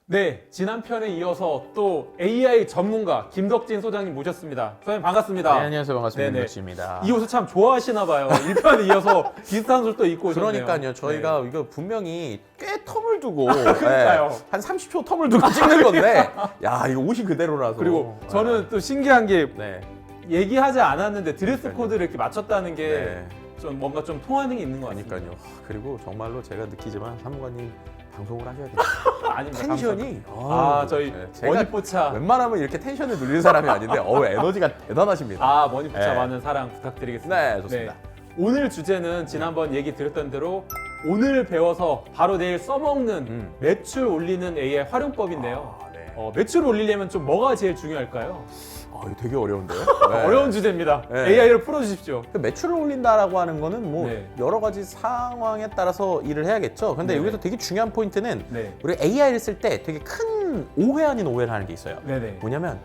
네, 지난 편에 이어서 또 AI 전문가 김덕진 소장님 모셨습니다. 소장님 반갑습니다. 네, 안녕하세요. 반갑습니다. 네네. 김덕진입니다. 이 옷을 참 좋아하시나 봐요. 1편에 이어서 비슷한 옷을 또 입고 오셨네요. 그러니까요. 저희가 이거 분명히 꽤 텀을 두고 그러니까요. 한 30초 텀을 두고 찍는 건데 야, 이거 옷이 그대로라서. 그리고 저는 또 신기한 게 네. 얘기하지 않았는데 드레스 코드를 이렇게 맞췄다는 게 좀 네. 뭔가 좀 통하는 게 있는 것 같습니다. 그러니까요. 그리고 정말로 제가 느끼지만 사무관님 방송을 하셔야 돼요. 아닙니다. 텐션이 저희 제가 머니포차 웬만하면 이렇게 텐션을 누리는 사람이 아닌데 에너지가 대단하십니다. 머니포차 네. 많은 사랑 부탁드리겠습니다. 네, 좋습니다. 오늘 주제는 지난번 얘기 드렸던 대로 오늘 배워서 바로 내일 써먹는 매출 올리는 AI 활용법인데요. 네. 매출 올리려면 좀 뭐가 제일 중요할까요? 이거 되게 어려운데요. 네. 어려운 주제입니다. 네. AI를 풀어주십시오. 매출을 올린다라고 하는 거는 뭐 네. 여러 가지 상황에 따라서 일을 해야겠죠. 근데 네네. 여기서 되게 중요한 포인트는 네. 우리가 AI를 쓸 때 되게 큰 오해 아닌 오해를 하는 게 있어요. 네네. 뭐냐면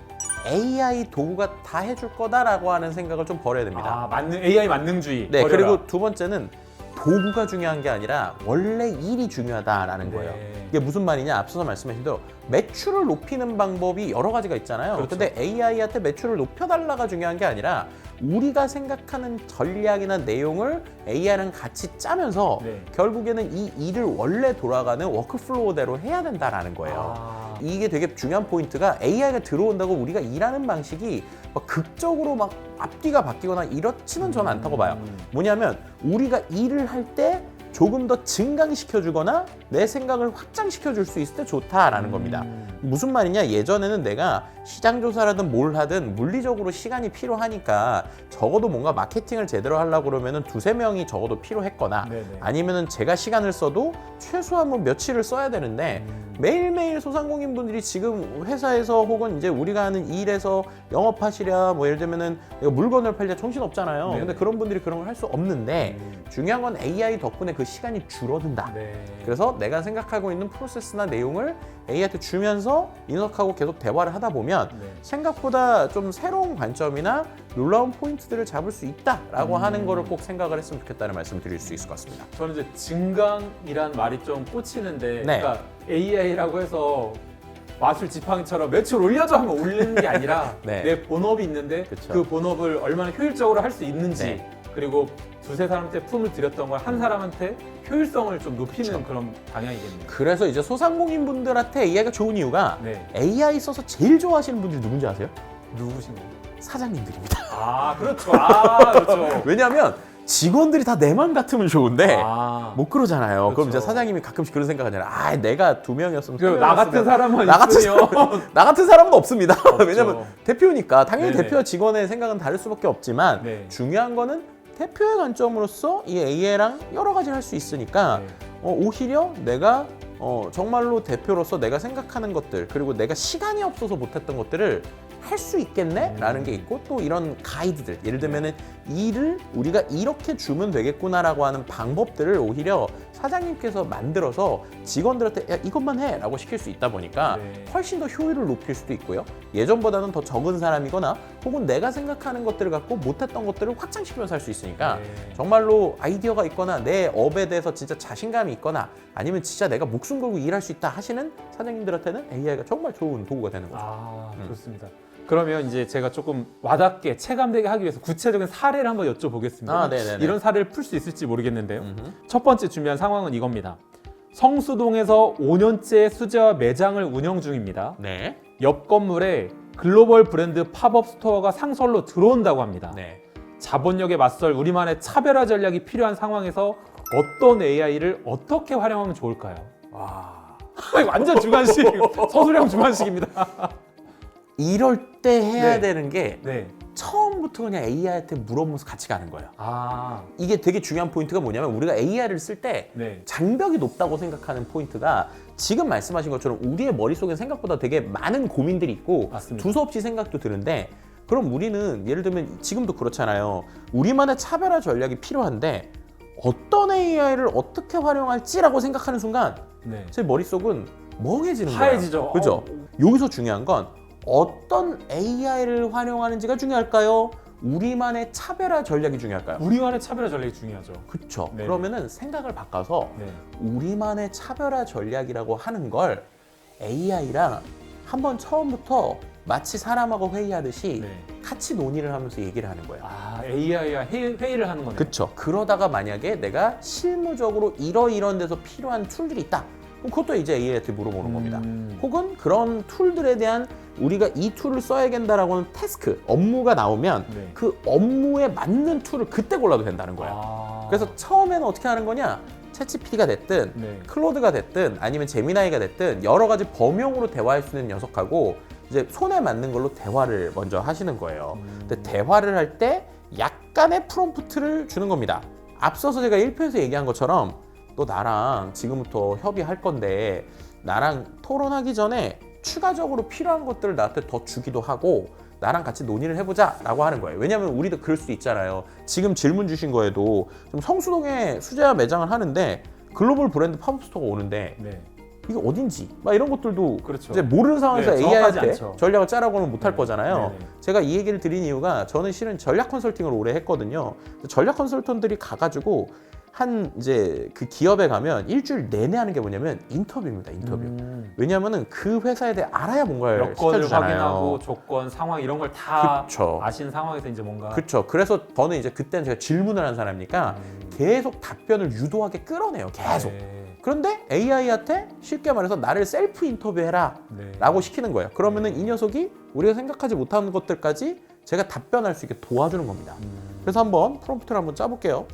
AI 도구가 다 해줄 거다라고 하는 생각을 좀 버려야 됩니다. AI 만능주의. 네, 버려라. 그리고 두 번째는 도구가 중요한 게 아니라 원래 일이 중요하다라는 거예요. 네. 이게 무슨 말이냐? 앞서서 말씀하신 대로 매출을 높이는 방법이 여러 가지가 있잖아요. 그렇죠. 근데 AI한테 매출을 높여달라가 중요한 게 아니라 우리가 생각하는 전략이나 내용을 AI랑 같이 짜면서 네. 결국에는 이 일을 원래 돌아가는 워크플로우대로 해야 된다라는 거예요. 이게 되게 중요한 포인트가 AI가 들어온다고 우리가 일하는 방식이 막 극적으로 막 앞뒤가 바뀌거나 이렇지는 저는 않다고 봐요. 뭐냐면 우리가 일을 할 때 조금 더 증강시켜주거나 내 생각을 확장시켜줄 수 있을 때 좋다라는 겁니다. 무슨 말이냐? 예전에는 내가 시장조사라든 뭘 하든 물리적으로 시간이 필요하니까 적어도 뭔가 마케팅을 제대로 하려고 그러면은 두세 명이 적어도 필요했거나 네네. 아니면은 제가 시간을 써도 최소한 뭐 며칠을 써야 되는데 매일매일 소상공인분들이 지금 회사에서 혹은 이제 우리가 하는 일에서 영업하시랴 뭐 예를 들면은 물건을 팔랴 정신없잖아요. 네네. 근데 그런 분들이 그런 걸 할 수 없는데 중요한 건 AI 덕분에 그 시간이 줄어든다. 네. 그래서 내가 생각하고 있는 프로세스나 내용을 AI한테 주면서 인석하고 계속 대화를 하다 보면 네. 생각보다 좀 새로운 관점이나 놀라운 포인트들을 잡을 수 있다라고 하는 거를 꼭 생각을 했으면 좋겠다는 말씀을 드릴 수 있을 것 같습니다. 저는 이제 증강이란 말이 좀 꽂히는데, 네. 그러니까 AI라고 해서 마술 지팡이처럼 매출 올려줘 하면 올리는 게 아니라 네. 내 본업이 있는데 그쵸. 그 본업을 얼마나 효율적으로 할 수 있는지 네. 그리고 두세 사람한테 품을 들였던 걸 한 사람한테 효율성을 좀 높이는 그런 방향이겠네요. 그래서 이제 소상공인분들한테 AI가 좋은 이유가 네. AI 써서 제일 좋아하시는 분들이 누군지 아세요? 누구신가요? 사장님들입니다. 그렇죠. 그렇죠. 왜냐하면 직원들이 다 내 맘 같으면 좋은데 못 그러잖아요. 그럼 그렇죠. 이제 사장님이 가끔씩 그런 생각하잖아요. 내가 두 명이었으면 그리고 나 같은 사람은 나 같은 있으면 나 같은 사람은 없습니다. 왜냐면 대표니까 당연히 네네. 대표와 직원의 생각은 다를 수밖에 없지만 네. 중요한 거는 대표의 관점으로서 이 AI랑 여러 가지를 할 수 있으니까 네. 오히려 내가 정말로 대표로서 내가 생각하는 것들 그리고 내가 시간이 없어서 못했던 것들을 할 수 있겠네? 라는 게 있고 또 이런 가이드들 예를 들면은 일을 우리가 이렇게 주면 되겠구나라고 하는 방법들을 오히려 사장님께서 만들어서 직원들한테 야 이것만 해 라고 시킬 수 있다 보니까 네. 훨씬 더 효율을 높일 수도 있고요. 예전보다는 더 적은 사람이거나 혹은 내가 생각하는 것들을 갖고 못했던 것들을 확장시키면서 할 수 있으니까 네. 정말로 아이디어가 있거나 내 업에 대해서 진짜 자신감이 있거나 아니면 진짜 내가 목숨 걸고 일할 수 있다 하시는 사장님들한테는 AI가 정말 좋은 도구가 되는 거죠. 좋습니다. 그러면 이제 제가 조금 와닿게 체감되게 하기 위해서 구체적인 사례를 한번 여쭤보겠습니다. 네네네. 이런 사례를 풀 수 있을지 모르겠는데요. 첫 번째 준비한 상황은 이겁니다. 성수동에서 5년째 수제화 매장을 운영 중입니다. 네. 옆 건물에 글로벌 브랜드 팝업 스토어가 상설로 들어온다고 합니다. 네. 자본력에 맞설 우리만의 차별화 전략이 필요한 상황에서 어떤 AI를 어떻게 활용하면 좋을까요? 와. 완전 주관식, 서술형 주관식입니다. 이럴 때 해야 네. 되는 게 네. 처음부터 그냥 AI한테 물어보면서 같이 가는 거예요. 아, 이게 되게 중요한 포인트가 뭐냐면 우리가 AI를 쓸 때 네. 장벽이 높다고 생각하는 포인트가 지금 말씀하신 것처럼 우리의 머릿속에 생각보다 되게 많은 고민들이 있고 맞습니다. 두서없이 생각도 드는데 그럼 우리는 예를 들면 지금도 그렇잖아요. 우리만의 차별화 전략이 필요한데 어떤 AI를 어떻게 활용할지라고 생각하는 순간 네. 제 머릿속은 멍해지는 거예요. 하얘지죠. 그죠? 여기서 중요한 건 어떤 AI를 활용하는지가 중요할까요? 우리만의 차별화 전략이 중요할까요? 우리만의 차별화 전략이 중요하죠. 그렇죠. 네. 그러면은 생각을 바꿔서 네. 우리만의 차별화 전략이라고 하는 걸 AI랑 한번 처음부터 마치 사람하고 회의하듯이 네. 같이 논의를 하면서 얘기를 하는 거예요. 아, AI와 회의를 하는 거네요. 그렇죠. 그러다가 만약에 내가 실무적으로 이런 데서 필요한 툴들이 있다. 그럼 그것도 이제 AI한테 물어보는 겁니다. 혹은 그런 툴들에 대한 우리가 이 툴을 써야겠다라고 하는 태스크, 업무가 나오면 네. 그 업무에 맞는 툴을 그때 골라도 된다는 거예요. 아. 그래서 처음에는 어떻게 하는 거냐? 챗GPT가 됐든 네. 클로드가 됐든 아니면 제미나이가 됐든 여러 가지 범용으로 대화할 수 있는 녀석하고 이제 손에 맞는 걸로 대화를 먼저 하시는 거예요. 근데 대화를 할 때 약간의 프롬프트를 주는 겁니다. 앞서서 제가 1편에서 얘기한 것처럼 너 나랑 지금부터 협의할 건데 나랑 토론하기 전에 추가적으로 필요한 것들을 나한테 더 주기도 하고 나랑 같이 논의를 해보자 라고 하는 거예요. 왜냐하면 우리도 그럴 수도 있잖아요. 지금 질문 주신 거에도 좀 성수동에 수제화 매장을 하는데 글로벌 브랜드 팝업 스토어가 오는데 네. 이게 어딘지 막 이런 것들도 그렇죠. 이제 모르는 상황에서 네, 정확하지 AI한테 않죠. 전략을 짜라고는 못할 네. 거잖아요. 네네. 제가 이 얘기를 드린 이유가 저는 실은 전략 컨설팅을 오래 했거든요. 전략 컨설턴들이 가가지고 한 이제 그 기업에 가면 일주일 내내 하는 게 뭐냐면 인터뷰입니다. 인터뷰. 왜냐하면은 그 회사에 대해 알아야 뭔가를 여건을 시켜주잖아요. 확인하고 조건, 상황 이런 걸 다 그쵸. 아신 상황에서 이제 뭔가 그렇죠. 그래서 저는 이제 그때는 제가 질문을 한 사람이니까 계속 답변을 유도하게 끌어내요. 계속. 네. 그런데 AI한테 쉽게 말해서 나를 셀프 인터뷰해라 네. 라고 시키는 거예요. 그러면은 이 녀석이 우리가 생각하지 못하는 것들까지 제가 답변할 수 있게 도와주는 겁니다. 그래서 한번 프롬프트를 한번 짜볼게요.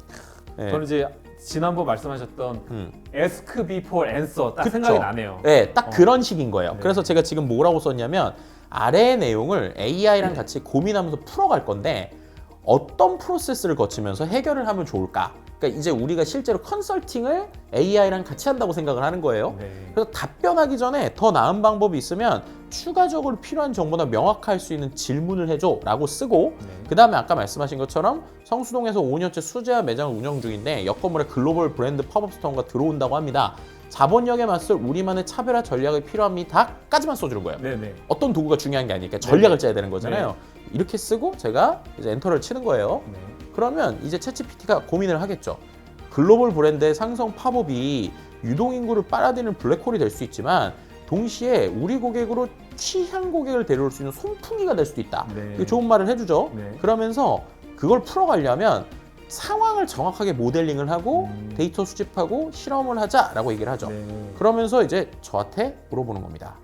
네. 저는 이제 지난번 말씀하셨던 ask before answer 딱 그쵸. 생각이 나네요. 네, 딱 그런 식인 거예요. 네. 그래서 제가 지금 뭐라고 썼냐면 아래의 내용을 AI랑 같이 고민하면서 풀어갈 건데 어떤 프로세스를 거치면서 해결을 하면 좋을까? 그러니까 이제 우리가 실제로 컨설팅을 AI랑 같이 한다고 생각을 하는 거예요. 네. 그래서 답변하기 전에 더 나은 방법이 있으면 추가적으로 필요한 정보나 명확할 수 있는 질문을 해줘 라고 쓰고 네. 그 다음에 아까 말씀하신 것처럼 성수동에서 5년째 수제화 매장을 운영 중인데 옆 건물에 글로벌 브랜드 팝업 스토어가 들어온다고 합니다. 자본력에 맞설 우리만의 차별화 전략이 필요합니다. 까지만 써주는 거예요. 네네. 어떤 도구가 중요한 게 아니니까 전략을 네네. 짜야 되는 거잖아요. 이렇게 쓰고 제가 이제 엔터를 치는 거예요. 네. 그러면 이제 챗GPT가 고민을 하겠죠. 글로벌 브랜드의 상성 팝업이 유동인구를 빨아들이는 블랙홀이 될 수 있지만 동시에 우리 고객으로 취향 고객을 데려올 수 있는 손풍기가 될 수도 있다. 네. 이거 좋은 말을 해주죠. 네. 그러면서 그걸 풀어가려면 상황을 정확하게 모델링을 하고 데이터 수집하고 실험을 하자라고 얘기를 하죠. 네. 그러면서 이제 저한테 물어보는 겁니다.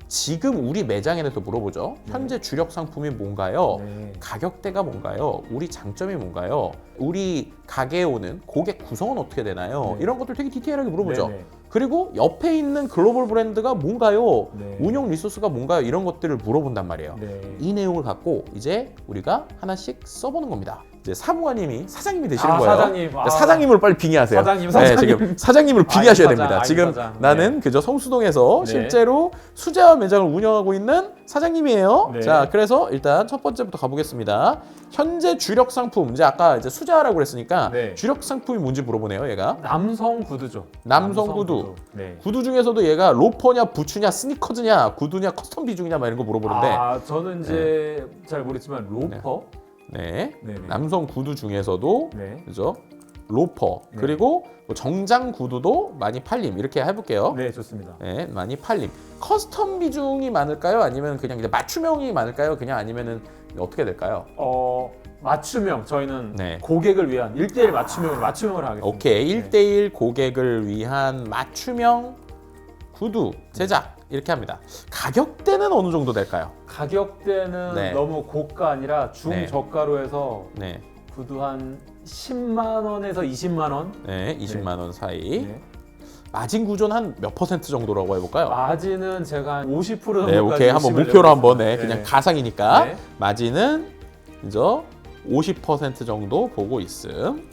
지금 우리 매장에 대해서 물어보죠. 현재 주력 상품이 뭔가요? 네. 가격대가 뭔가요? 우리 장점이 뭔가요? 우리 가게에 오는 고객 구성은 어떻게 되나요? 네. 이런 것들 되게 디테일하게 물어보죠. 네네. 그리고 옆에 있는 글로벌 브랜드가 뭔가요? 네. 운영 리소스가 뭔가요? 이런 것들을 물어본단 말이에요. 네. 이 내용을 갖고 이제 우리가 하나씩 써보는 겁니다. 이제 사무관님이 사장님이 되시는 아, 거예요. 사장님. 아. 사장님을 빨리 빙의하세요. 사장님. 네, 지금 사장님을 빙의하셔야 아임 됩니다. 사장, 지금 아임 사장. 나는 그저 성수동에서 네. 실제로 수제화 매장을 운영하고 있는 사장님이에요. 네. 자, 그래서 일단 첫 번째부터 가보겠습니다. 현재 주력 상품, 이제 아까 이제 수제화라고 그랬으니까 네. 주력 상품이 뭔지 물어보네요, 얘가. 남성 구두죠. 남성 구두. 네. 구두 중에서도 얘가 로퍼냐, 부츠냐, 스니커즈냐, 구두냐, 커스텀 비중이냐 막 이런 거 물어보는데 아, 저는 이제 잘 모르겠지만 로퍼. 네. 네네. 남성 구두 중에서도 네. 그죠? 로퍼 네. 그리고 뭐 정장 구두도 많이 팔림 이렇게 해볼게요. 네, 좋습니다. 네, 많이 팔림. 커스텀 비중이 많을까요? 아니면 그냥 맞춤형이 많을까요? 그냥 아니면은 어떻게 될까요? 맞춤형 저희는 네. 고객을 위한 1대1 맞춤형을 하겠습니다. 오케이, 네. 1대1 고객을 위한 맞춤형 구두 제작 이렇게 합니다. 가격대는 어느 정도 될까요? 가격대는 네. 너무 고가 아니라 중저가로 해서 네, 구두 한 10만 원에서 20만 원. 네, 20만 원 사이. 네. 마진 구조는 한 몇 퍼센트 정도라고 해볼까요? 마진은 제가 한 50% 정도까지 네, 오케이. 한번 욕심을 목표로 내고 한번 있습니다. 그냥 가상이니까 네. 마진은 그죠? 50% 정도 보고 있음.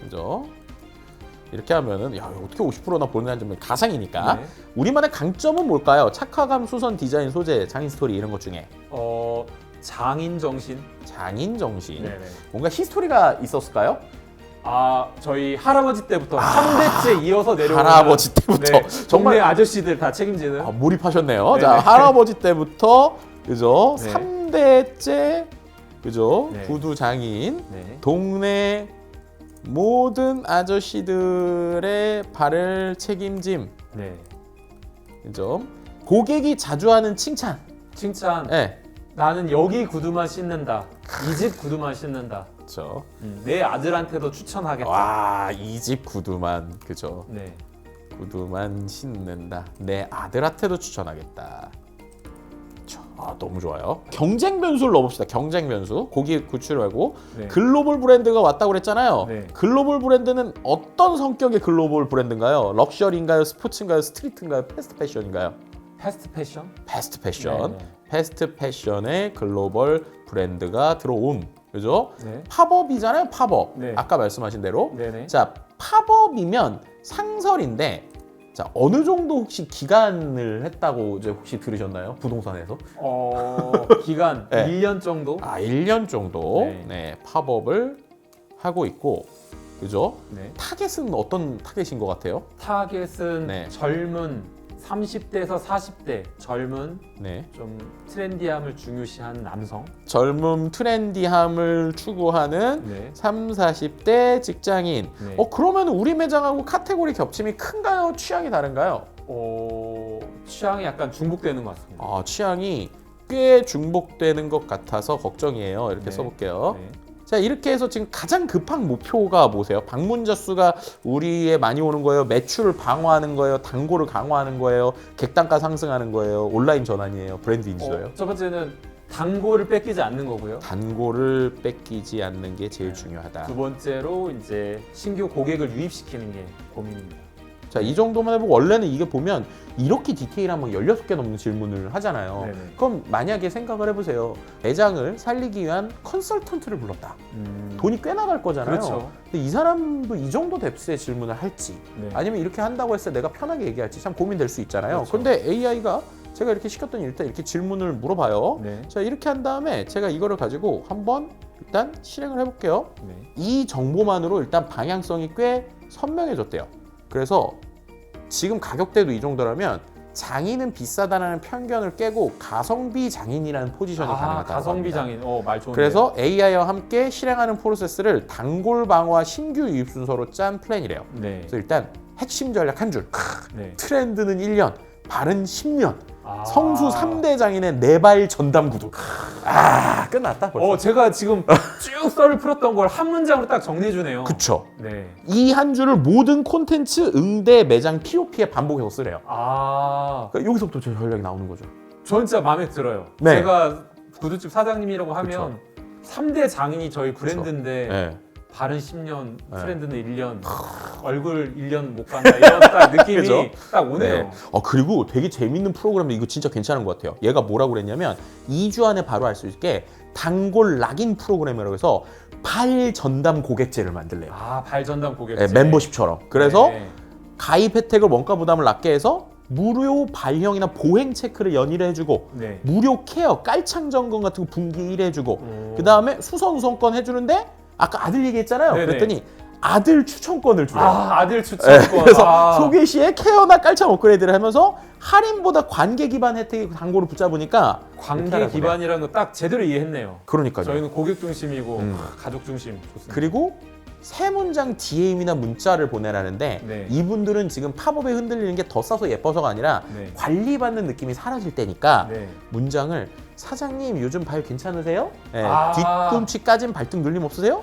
그죠? 이렇게 하면은 야, 어떻게 50%나 보느냐는 좀 가상이니까. 네. 우리만의 강점은 뭘까요? 착화감, 수선, 디자인, 소재, 장인 스토리 이런 것 중에 장인 정신. 장인 정신. 네네. 뭔가 히스토리가 있었을까요? 저희 할아버지 때부터 3대째 이어서 내려오는 할아버지 때부터 네, 정말 동네 아저씨들 다 책임지는. 몰입하셨네요. 네네. 자, 할아버지 때부터 그죠? 네. 3대째 그죠? 네. 구두 장인. 네. 동네 모든 아저씨들의 발을 책임짐. 네. 그죠? 고객이 자주 하는 칭찬. 칭찬. 네. 나는 여기 구두만 신는다. 이 집 구두만 신는다. 그렇죠. 내 아들한테도 추천하겠다. 와, 이 집 구두만, 그죠. 네. 구두만 신는다. 내 아들한테도 추천하겠다. 아, 너무 좋아요. 경쟁 변수를 넣어봅시다. 경쟁 변수. 고기 구출하고 네. 글로벌 브랜드가 왔다고 그랬잖아요. 네. 글로벌 브랜드는 어떤 성격의 글로벌 브랜드인가요? 럭셔리인가요? 스포츠인가요? 스트리트인가요? 패스트 패션인가요? 패스트 패션? 패스트 패션. 네. 패스트 패션의 글로벌 브랜드가 들어온, 그죠? 네. 팝업이잖아요. 팝업. 네. 아까 말씀하신 대로. 네네. 자, 팝업이면 상설인데, 자, 어느 정도 혹시 기간을 했다고 이제 혹시 들으셨나요? 부동산에서? 기간 네. 1년 정도? 1년 정도 네. 네, 팝업을 하고 있고, 그죠? 네. 타겟은 어떤 타겟인 것 같아요? 타겟은 네. 젊은 30대에서 40대 젊은 네. 좀 트렌디함을 중요시하는 남성. 젊음, 트렌디함을 추구하는 네. 3, 40대 직장인. 네. 그러면 우리 매장하고 카테고리 겹침이 큰가요? 취향이 다른가요? 취향이 약간 중복되는 것 같습니다. 취향이 꽤 중복되는 것 같아서 걱정이에요. 이렇게 네. 써볼게요. 네. 자, 이렇게 해서 지금 가장 급한 목표가 뭐세요? 방문자 수가 우리에 많이 오는 거예요? 매출을 방어하는 거예요? 단골을 강화하는 거예요? 객단가 상승하는 거예요? 온라인 전환이에요? 브랜드 인지도예요? 첫 번째는 단골을 뺏기지 않는 거고요. 단골을 뺏기지 않는 게 제일 중요하다. 두 번째로 이제 신규 고객을 유입시키는 게 고민입니다. 자, 이 정도만 해보고 원래는 이게 보면 이렇게 디테일한 막 16개 넘는 질문을 하잖아요. 네네. 그럼 만약에 생각을 해보세요. 매장을 살리기 위한 컨설턴트를 불렀다. 돈이 꽤 나갈 거잖아요. 그렇죠. 근데 이 사람도 이 정도 뎁스의 질문을 할지 네. 아니면 이렇게 한다고 했을 때 내가 편하게 얘기할지 참 고민될 수 있잖아요. 그렇죠. 근데 AI가 제가 이렇게 시켰더니 일단 이렇게 질문을 물어봐요. 네. 자, 이렇게 한 다음에 제가 이거를 가지고 한번 일단 실행을 해볼게요. 네. 이 정보만으로 일단 방향성이 꽤 선명해졌대요. 그래서 지금 가격대도 이 정도라면 장인은 비싸다는 편견을 깨고 가성비 장인이라는 포지션이 가능하다. 가성비 장인. 말 좋은데. 그래서 AI와 함께 실행하는 프로세스를 단골 방어와 신규 유입 순서로 짠 플랜이래요. 네. 그래서 일단 핵심 전략 한 줄. 네. 트렌드는 1년, 발은 10년. 아. 성수 3대 장인의 4발 전담 구두. 끝났다 벌써. 제가 지금 쭉 썰을 풀었던 걸 한 문장으로 딱 정리해 주네요. 그쵸. 네. 이 한 줄을 모든 콘텐츠 응대 매장 POP에 반복해서 쓰래요. 그러니까 여기서부터 제 전략이 나오는 거죠. 저는 진짜 마음에 들어요. 네. 제가 구두집 사장님이라고 하면 3대 장인이 저희 브랜드인데 네. 발은 10년, 네. 트렌드는 1년, 얼굴 1년 못 간다 이런 딱 느낌이 그죠? 딱 오네요. 네. 그리고 되게 재밌는 프로그램인데 이거 진짜 괜찮은 것 같아요. 얘가 뭐라고 그랬냐면 2주 안에 바로 할 수 있게 단골 락인 프로그램이라고 해서 발 전담 고객제를 만들래요. 발 전담 고객제. 네, 멤버십처럼. 그래서 네. 가입 혜택을 원가 부담을 낮게 해서 무료 발형이나 보행 체크를 연일에 해주고 네. 무료 케어, 깔창 점검 같은 거 분기 1회 해주고 오. 그 다음에 수선 우선권 해주는데 아까 아들 얘기했잖아요. 네네. 그랬더니 아들 추천권을 줘요. 아들 추천권. 그래서 소개 시에 케어나 깔창 업그레이드를 하면서 할인보다 관계 기반 혜택이 단골을 붙잡으니까 관계 기반이라는 거 딱 제대로 이해했네요. 그러니까요. 저희는 고객 중심이고 가족 중심 좋습니다. 그리고 세 문장 DM이나 문자를 보내라는데 네. 이분들은 지금 팝업에 흔들리는 게 더 싸서 예뻐서가 아니라 네. 관리받는 느낌이 사라질 때니까 네. 문장을 사장님 요즘 발 괜찮으세요? 네. 아. 뒤꿈치 까진 발등 눌림 없으세요?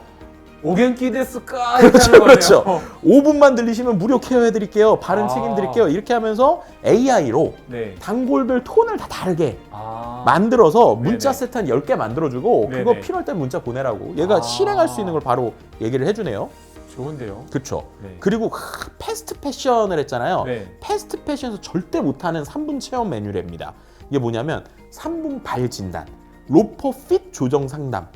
오겐키 데스까 그렇죠, 이렇게 하는 그렇죠. 거네요. 5분만 들리시면 무료 케어해드릴게요. 발은 아. 책임드릴게요. 이렇게 하면서 AI로 네. 단골별 톤을 다 다르게 아. 만들어서 문자 네네. 세트 한 10개 만들어주고 네네. 그거 필요할 때 문자 보내라고 얘가 아. 실행할 수 있는 걸 바로 얘기를 해주네요. 좋은데요. 그렇죠. 네. 그리고 패스트 패션을 했잖아요. 네. 패스트 패스트 패션에서 절대 못하는 3분 체험 메뉴랍니다. 이게 뭐냐면 3분 발 진단, 로퍼 핏 조정 상담,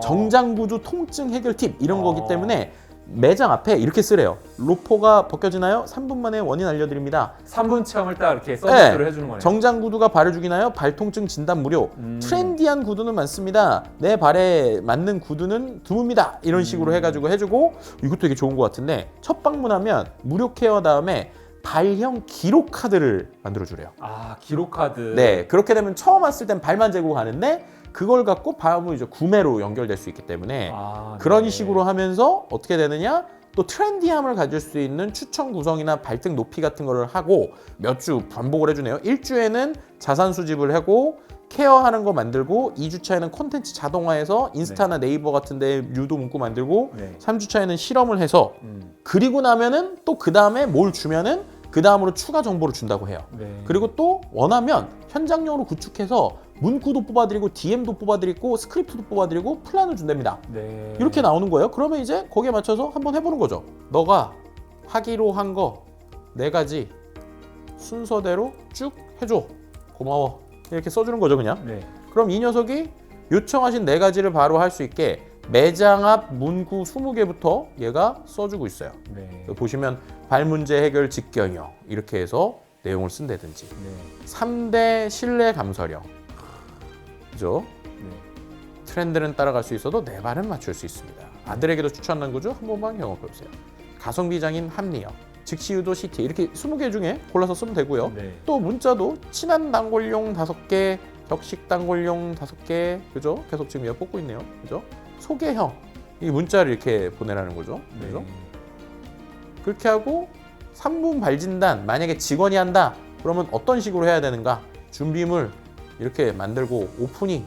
정장 구조 통증 해결 팁 이런 거기 때문에 매장 앞에 이렇게 쓰래요. 로퍼가 벗겨지나요? 3분 만에 원인 알려드립니다. 3분 체험을 딱 이렇게 서비스로 네. 해주는 거네요. 정장 구두가 발을 죽이나요? 발 통증 진단 무료. 트렌디한 구두는 많습니다. 내 발에 맞는 구두는 드뭅니다. 이런 식으로 해가지고 해주고 이것도 되게 좋은 것 같은데 첫 방문하면 무료 케어 다음에 발형 기록 카드를 만들어주래요. 기록 카드. 네, 그렇게 되면 처음 왔을 땐 발만 재고 가는데 그걸 갖고 바로 이제 구매로 연결될 수 있기 때문에 그런 네. 식으로 하면서 어떻게 되느냐? 또 트렌디함을 가질 수 있는 추천 구성이나 발등 높이 같은 거를 하고 몇 주 반복을 해주네요. 1주에는 자산 수집을 하고 케어하는 거 만들고 2주차에는 콘텐츠 자동화해서 인스타나 네이버 같은 데 유도 문구 만들고 네. 3주차에는 실험을 해서 그리고 나면은 또 그 다음에 뭘 주면은 그 다음으로 추가 정보를 준다고 해요. 네. 그리고 또 원하면 현장용으로 구축해서 문구도 뽑아드리고 DM도 뽑아드리고 스크립트도 뽑아드리고 플랜을 준답니다. 네. 이렇게 나오는 거예요. 그러면 이제 거기에 맞춰서 한번 해보는 거죠. 너가 하기로 한 거 4가지 순서대로 쭉 해줘. 고마워. 이렇게 써주는 거죠, 그냥. 네. 그럼 이 녀석이 요청하신 4가지를 바로 할 수 있게 매장 앞 문구 20개부터 얘가 써주고 있어요. 네. 보시면 발문제 해결 직경형 이렇게 해서 내용을 쓴다든지 네. 3대 신뢰 감설형 그죠? 네. 트렌드는 따라갈 수 있어도 내 발은 맞출 수 있습니다. 아들에게도 추천하는 구조 한 번만 경험해보세요. 가성비 장인 합리형 즉시 유도 CT 이렇게 20개 중에 골라서 쓰면 되고요. 네. 또 문자도 친한 단골용 5개 격식 단골용 5개 그죠? 계속 지금 얘가 뽑고 있네요. 그죠? 소개형 이 문자를 이렇게 보내라는 거죠. 그죠? 네. 그렇게 하고 3분 발진단 만약에 직원이 한다 그러면 어떤 식으로 해야 되는가 준비물 이렇게 만들고 오프닝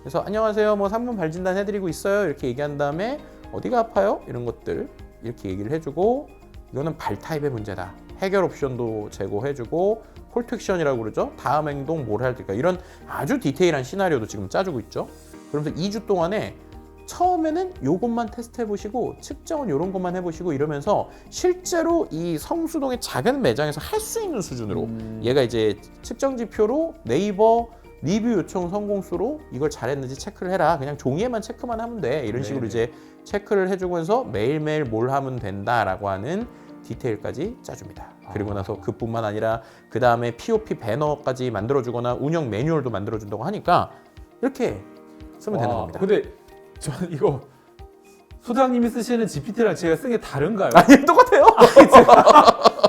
그래서 안녕하세요 뭐 3분 발진단 해드리고 있어요 이렇게 얘기한 다음에 어디가 아파요 이런 것들 이렇게 얘기를 해주고 이거는 발 타입의 문제다 해결 옵션도 제공해주고 콜 투 액션이라고 그러죠 다음 행동 뭘 해야 될까 이런 아주 디테일한 시나리오도 지금 짜주고 있죠 그러면서 2주 동안에 처음에는 요것만 테스트 해보시고 측정은 이런 것만 해보시고 이러면서 실제로 이 성수동의 작은 매장에서 할 수 있는 수준으로 얘가 이제 측정 지표로 네이버 리뷰 요청 성공수로 이걸 잘했는지 체크를 해라 그냥 종이에만 체크만 하면 돼 이런 식으로 네네. 이제 체크를 해주면서 매일매일 뭘 하면 된다라고 하는 디테일까지 짜줍니다. 그리고 나서 그뿐만 아니라 그 다음에 POP 배너까지 만들어주거나 운영 매뉴얼도 만들어준다고 하니까 이렇게 쓰면 되는 겁니다. 근데 저는 이거 소장님이 쓰시는 GPT랑 제가 쓴 게 다른가요? 아니 똑같아요.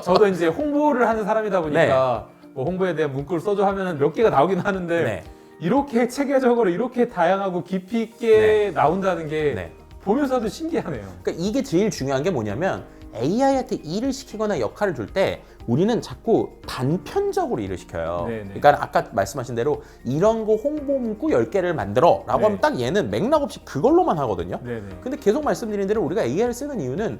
저도 이제 홍보를 하는 사람이다 보니까 뭐 홍보에 대한 문구를 써줘 하면 몇 개가 나오긴 하는데 네. 이렇게 체계적으로 이렇게 다양하고 깊이 있게 나온다는 게 네. 보면서도 신기하네요. 그러니까 이게 제일 중요한 게 뭐냐면 AI한테 일을 시키거나 역할을 줄 때 우리는 자꾸 단편적으로 일을 시켜요. 네네. 그러니까 아까 말씀하신 대로 이런 거 홍보 문구 10개를 만들어 라고 네. 하면 딱 얘는 맥락 없이 그걸로만 하거든요. 네네. 근데 계속 말씀드린 대로 우리가 AI를 쓰는 이유는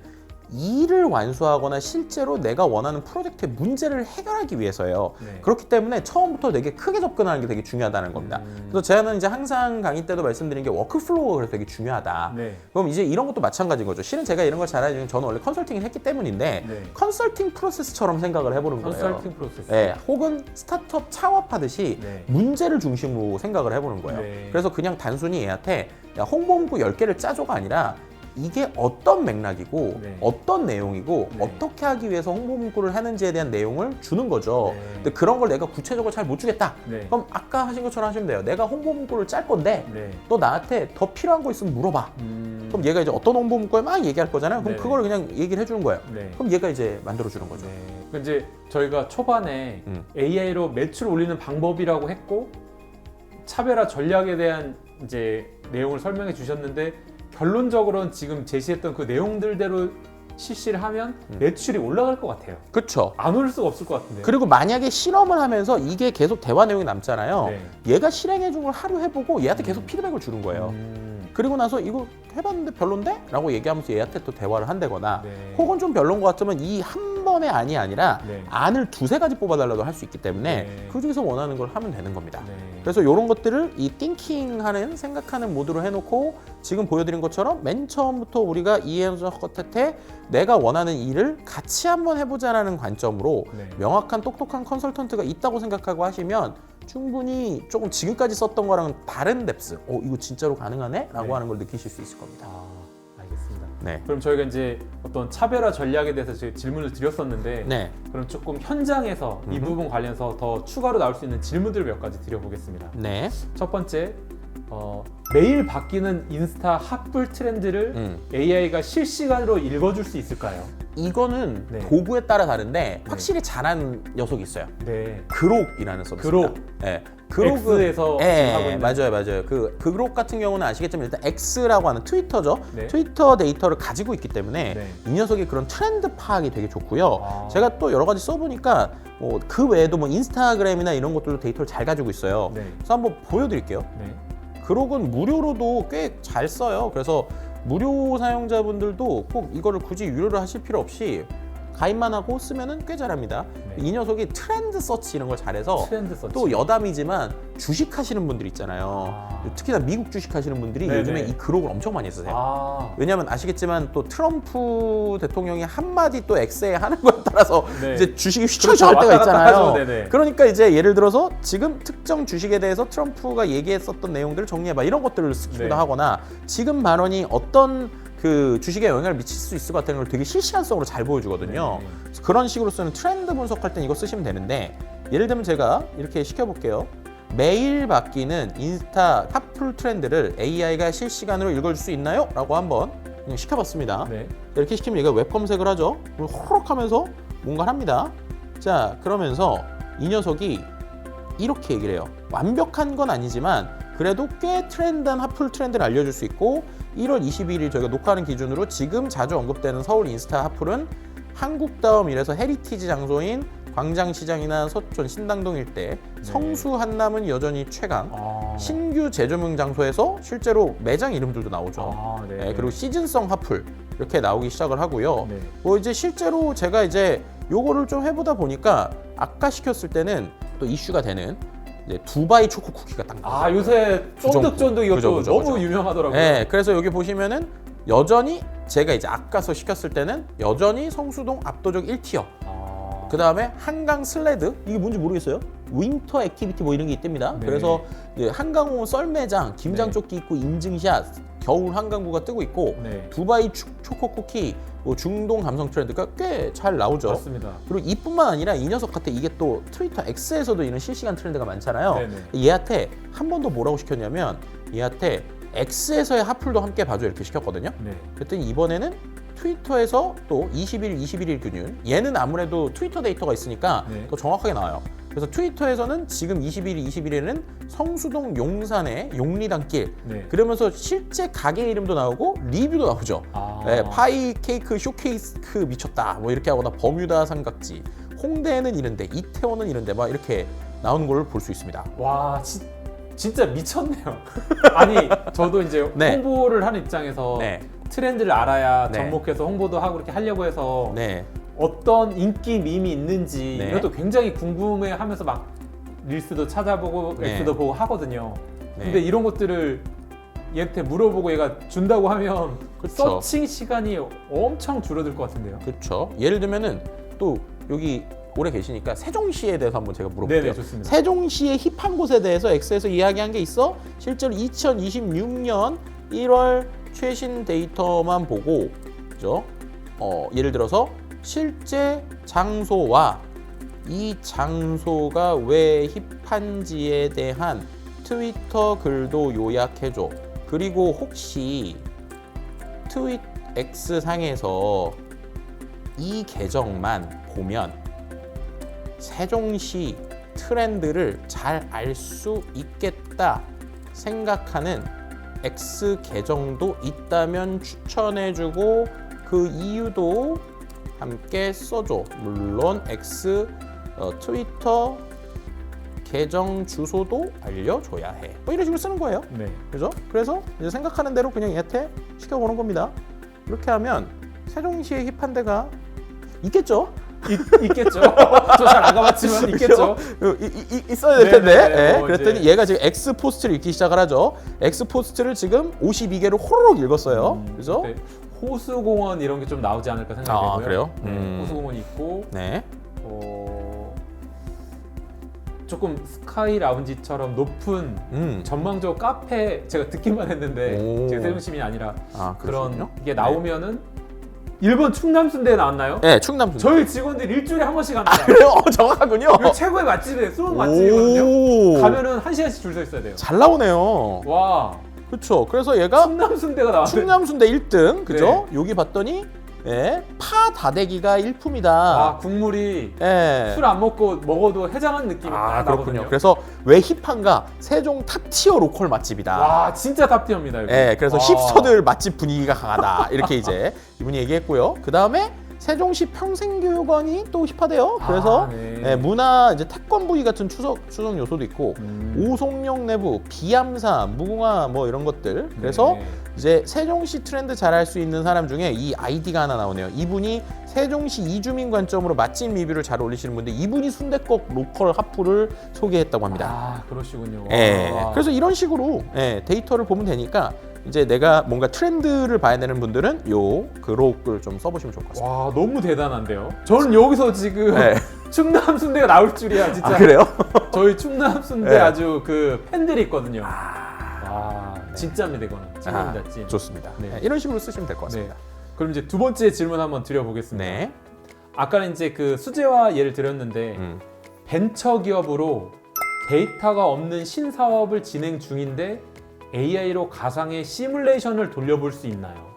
일을 완수하거나 실제로 내가 원하는 프로젝트의 문제를 해결하기 위해서예요. 네. 그렇기 때문에 처음부터 되게 크게 접근하는 게 되게 중요하다는 겁니다. 그래서 제가 이제 항상 강의 때도 말씀드린 게 워크플로우가 그래서 되게 중요하다. 네. 그럼 이제 이런 것도 마찬가지인 거죠. 실은 제가 이런 걸 잘하는 이유는 저는 원래 컨설팅을 했기 때문인데 네. 컨설팅 프로세스처럼 생각을 해보는 거예요. 컨설팅 프로세스. 네, 혹은 스타트업 창업하듯이 네. 문제를 중심으로 생각을 해보는 거예요. 네. 그래서 그냥 단순히 얘한테 야, 홍보 문구 10개를 짜줘가 아니라 이게 어떤 맥락이고 네. 어떤 내용이고 네. 어떻게 하기 위해서 홍보 문구를 하는지에 대한 내용을 주는 거죠. 네. 근데 그런 걸 내가 구체적으로 잘 못 주겠다. 네. 그럼 아까 하신 것처럼 하시면 돼요. 내가 홍보 문구를 짤 건데 네. 너 나한테 더 필요한 거 있으면 물어봐. 그럼 얘가 이제 어떤 홍보 문구에 막 얘기할 거잖아요. 그럼 네네. 그걸 그냥 얘기를 해주는 거예요. 네. 그럼 얘가 이제 만들어주는 거죠. 네. 그 이제 저희가 초반에 AI로 매출 올리는 방법이라고 했고 차별화 전략에 대한 이제 내용을 설명해 주셨는데 결론적으로는 지금 제시했던 그 내용들대로 실시를 하면 매출이 올라갈 것 같아요. 그렇죠. 안 올 수가 없을 것 같은데. 그리고 만약에 실험을 하면서 이게 계속 대화 내용이 남잖아요. 네. 얘가 실행해준 걸 하루 해보고 얘한테 계속 피드백을 주는 거예요. 그리고 나서 이거 해봤는데 별론데? 라고 얘기하면서 얘한테 또 대화를 한다거나 네. 혹은 좀 별론 것 같으면 이 한 번의 안이 아니라 네. 안을 2-3가지 뽑아달라도 할 수 있기 때문에 네. 그 중에서 원하는 걸 하면 되는 겁니다. 네. 그래서 이런 것들을 이 띵킹하는 생각하는 모드로 해놓고 지금 보여드린 것처럼 맨 처음부터 우리가 이해해서 겉에 내가 원하는 일을 같이 한번 해보자라는 관점으로 네. 명확한 똑똑한 컨설턴트가 있다고 생각하고 하시면 충분히 조금 지금까지 썼던 거랑은 다른 뎁스 이거 진짜로 가능하네? 라고 네. 하는 걸 느끼실 수 있을 겁니다. 알겠습니다. 네. 그럼 저희가 이제 어떤 차별화 전략에 대해서 제 질문을 드렸었는데 네. 그럼 조금 현장에서 이 부분 관련해서 더 추가로 나올 수 있는 질문들을 몇 가지 드려보겠습니다. 네. 첫 번째, 매일 바뀌는 인스타 핫불 트렌드를 AI가 실시간으로 읽어줄 수 있을까요? 이거는 네. 도구에 따라 다른데 확실히 잘하는 녀석이 있어요. 네. 그록이라는 서비스입니다. 그록. 네. X에서 지금 하고 있는. 맞아요. 그 그록 같은 경우는 아시겠지만 일단 X라고 하는 트위터죠. 네. 트위터 데이터를 가지고 있기 때문에 네. 이 녀석이 그런 트렌드 파악이 되게 좋고요. 아. 제가 또 여러 가지 써보니까 그 외에도 뭐 인스타그램이나 이런 것들도 데이터를 잘 가지고 있어요. 네. 그래서 한번 보여드릴게요. 네. 그록은 무료로도 꽤 잘 써요. 그래서 무료 사용자분들도 꼭 이거를 굳이 유료를 하실 필요 없이 가입만 하고 쓰면은 꽤 잘합니다. 네. 이 녀석이 트렌드 서치 이런 걸 잘해서 트렌드 서치. 또 여담이지만 주식하시는 분들 있잖아요. 아. 특히나 미국 주식하시는 분들이 네네. 요즘에 이 그록을 엄청 많이 쓰세요. 아. 왜냐하면 아시겠지만 또 트럼프 대통령이 한마디 또 엑스에 하는 거에 따라서 네. 이제 주식이 그렇죠. 휘청휘청할 때가 왔다 갔다 있잖아요. 하죠. 네네. 그러니까 이제 예를 들어서 지금 특정 주식에 대해서 트럼프가 얘기했었던 내용들을 정리해봐 이런 것들을 쓰기도 네. 하거나 지금 발언이 어떤 그 주식에 영향을 미칠 수 있을 것 같다는 걸 되게 실시간성으로 잘 보여주거든요. 네. 그래서 그런 식으로 쓰는 트렌드 분석할 땐 이거 쓰시면 되는데 예를 들면 제가 이렇게 시켜볼게요. 매일 바뀌는 인스타 핫플 트렌드를 AI가 실시간으로 읽어줄 수 있나요? 라고 한번 그냥 시켜봤습니다. 네. 이렇게 시키면 얘가 웹 검색을 하죠. 그리고 호록 하면서 뭔가를 합니다. 자, 그러면서 이 녀석이 이렇게 얘기를 해요. 완벽한 건 아니지만 그래도 꽤 트렌드한 핫플 트렌드를 알려줄 수 있고 1월 22일 저희가 녹화하는 기준으로 지금 자주 언급되는 서울 인스타 핫플은 한국다움 이래서 헤리티지 장소인 광장시장이나 서촌 신당동 일대 성수 한남은 여전히 최강 아. 신규 재조명 장소에서 실제로 매장 이름들도 나오죠. 아, 네. 네, 그리고 시즌성 핫플 이렇게 나오기 시작을 하고요. 네. 뭐 이제 실제로 제가 이제 요거를 좀 해보다 보니까 아까 시켰을 때는 또 이슈가 되는 이제 두바이 초코 쿠키가 딱 나와요. 아, 요새 쫀득쫀득 이것도 그죠. 너무 유명하더라고요. 네, 그래서 여기 보시면은 여전히 제가 이제 아까서 시켰을 때는 여전히 성수동 압도적 1티어. 아. 그 다음에 한강 슬레드 이게 뭔지 모르겠어요. 윈터 액티비티 뭐 이런 게 있답니다. 네. 그래서 이제 한강공원 썰매장, 김장 네. 조끼 입고 인증샷, 겨울 한강구가 뜨고 있고 네. 두바이 초코 쿠키, 뭐 중동 감성 트렌드가 꽤 잘 나오죠. 맞습니다. 그리고 이뿐만 아니라 이 녀석한테 이게 또 트위터 X에서도 이런 실시간 트렌드가 많잖아요. 네네. 얘한테 한 번 더 뭐라고 시켰냐면 얘한테 X에서의 핫플도 함께 봐줘 이렇게 시켰거든요. 네. 그랬더니 이번에는 트위터에서 또 21일 균율 얘는 아무래도 트위터 데이터가 있으니까 네. 더 정확하게 나와요. 그래서 트위터에서는 지금 20일에는 성수동 용산의 용리단길 네. 그러면서 실제 가게 이름도 나오고 리뷰도 나오죠. 아. 네, 파이 케이크 쇼케이스 미쳤다 뭐 이렇게 하거나 버뮤다 삼각지 홍대는 이런데 이태원은 이런데 막 이렇게 나오는 걸 볼 수 있습니다. 와, 진짜 미쳤네요. 아니, 저도 이제 네. 홍보를 하는 입장에서 네. 트렌드를 알아야 네. 접목해서 홍보도 하고 이렇게 하려고 해서 네. 어떤 인기 밈이 있는지 네. 이것도 굉장히 궁금해하면서 막 릴스도 찾아보고 네. 엑스도 보고 하거든요. 네. 근데 이런 것들을 얘한테 물어보고 얘가 준다고 하면 그쵸. 서칭 시간이 엄청 줄어들 것 같은데요. 그렇죠. 예를 들면은 또 여기 오래 계시니까 세종시에 대해서 한번 제가 물어볼게요. 네네, 좋습니다. 세종시의 힙한 곳에 대해서 X에서 이야기한 게 있어? 실제로 2026년 1월 최신 데이터만 보고 그죠? 예를 들어서 실제 장소와 이 장소가 왜 힙한지에 대한 트위터 글도 요약해줘. 그리고 혹시 트윗 X 상에서 이 계정만 보면 세종시 트렌드를 잘 알 수 있겠다 생각하는 X 계정도 있다면 추천해주고 그 이유도 함께 써줘. 물론 X 트위터 계정 주소도 알려줘야 해. 뭐 이런 식으로 쓰는 거예요. 네. 그죠? 그래서 이제 생각하는 대로 그냥 얘한테 시켜보는 겁니다. 이렇게 하면 세종시의 힙한 데가 있겠죠? 있겠죠. 저 잘 안 가봤지만 있겠죠. 있어야 될 텐데. 네네네, 예, 뭐 그랬더니 이제. 얘가 지금 X 포스트를 읽기 시작을 하죠. X 포스트를 지금 52개로 호로록 읽었어요. 그죠? 네. 호수공원 이런 게 좀 나오지 않을까 생각이 아, 되고요. 그래요? 네, 호수공원이 있고 네. 조금 스카이 라운지처럼 높은 전망적 카페 제가 듣기만 했는데 오. 제가 세종 시민이 아니라 아, 그런 그렇군요. 게 나오면은 일본 충남순대에 나왔나요? 네, 충남. 저희 직원들 일주일에 한 번씩 갑니다. 그래요? 정확하군요. 이거 최고의 맛집이에요. 숨은 맛집이거든요. 오. 가면은 1시간씩 줄 서 있어야 돼요. 잘 나오네요. 와, 그렇죠. 그래서 얘가 충남순대가 나왔어요. 충남순대 1등, 그죠? 네. 여기 봤더니 예, 파 다대기가 일품이다. 아, 국물이 예. 술 안 먹어도 해장한 느낌이 딱 그렇군요. 나거든요. 그래서 왜 힙한가? 세종 탑티어 로컬 맛집이다. 와, 진짜 탑티어입니다. 여기. 예, 그래서 와. 힙스터들 맛집 분위기가 강하다. 이렇게 이제 이분이 얘기했고요. 그 다음에 세종시 평생교육원이 또 힙하대요. 그래서 네. 예, 문화 이제 태권브이 같은 추석 요소도 있고 오송령 내부 비암사 무궁화 뭐 이런 것들. 그래서 네. 이제 세종시 트렌드 잘 알 수 있는 사람 중에 이 아이디가 하나 나오네요. 이분이 세종시 이주민 관점으로 맛집 리뷰를 잘 올리시는 분인데 이분이 순댓국 로컬 핫플을 소개했다고 합니다. 아, 그러시군요. 예. 와. 그래서 이런 식으로 데이터를 보면 되니까 이제 내가 뭔가 트렌드를 봐야 되는 분들은 요 그록을 좀 써보시면 좋을 것 같습니다. 와, 너무 대단한데요. 저는 여기서 지금 네. 충남 순대가 나올 줄이야, 진짜. 아, 그래요? 저희 충남 순대 네. 아주 그 팬들이 있거든요. 와, 진짜입니다, 이거는. 찐입니다, 찐. 좋습니다. 네. 네, 이런 식으로 쓰시면 될 것 네. 같습니다. 그럼 이제 두 번째 질문 한번 드려보겠습니다. 네. 아까는 이제 그 수재화 예를 드렸는데 벤처 기업으로 데이터가 없는 신사업을 진행 중인데 AI로 가상의 시뮬레이션을 돌려볼 수 있나요?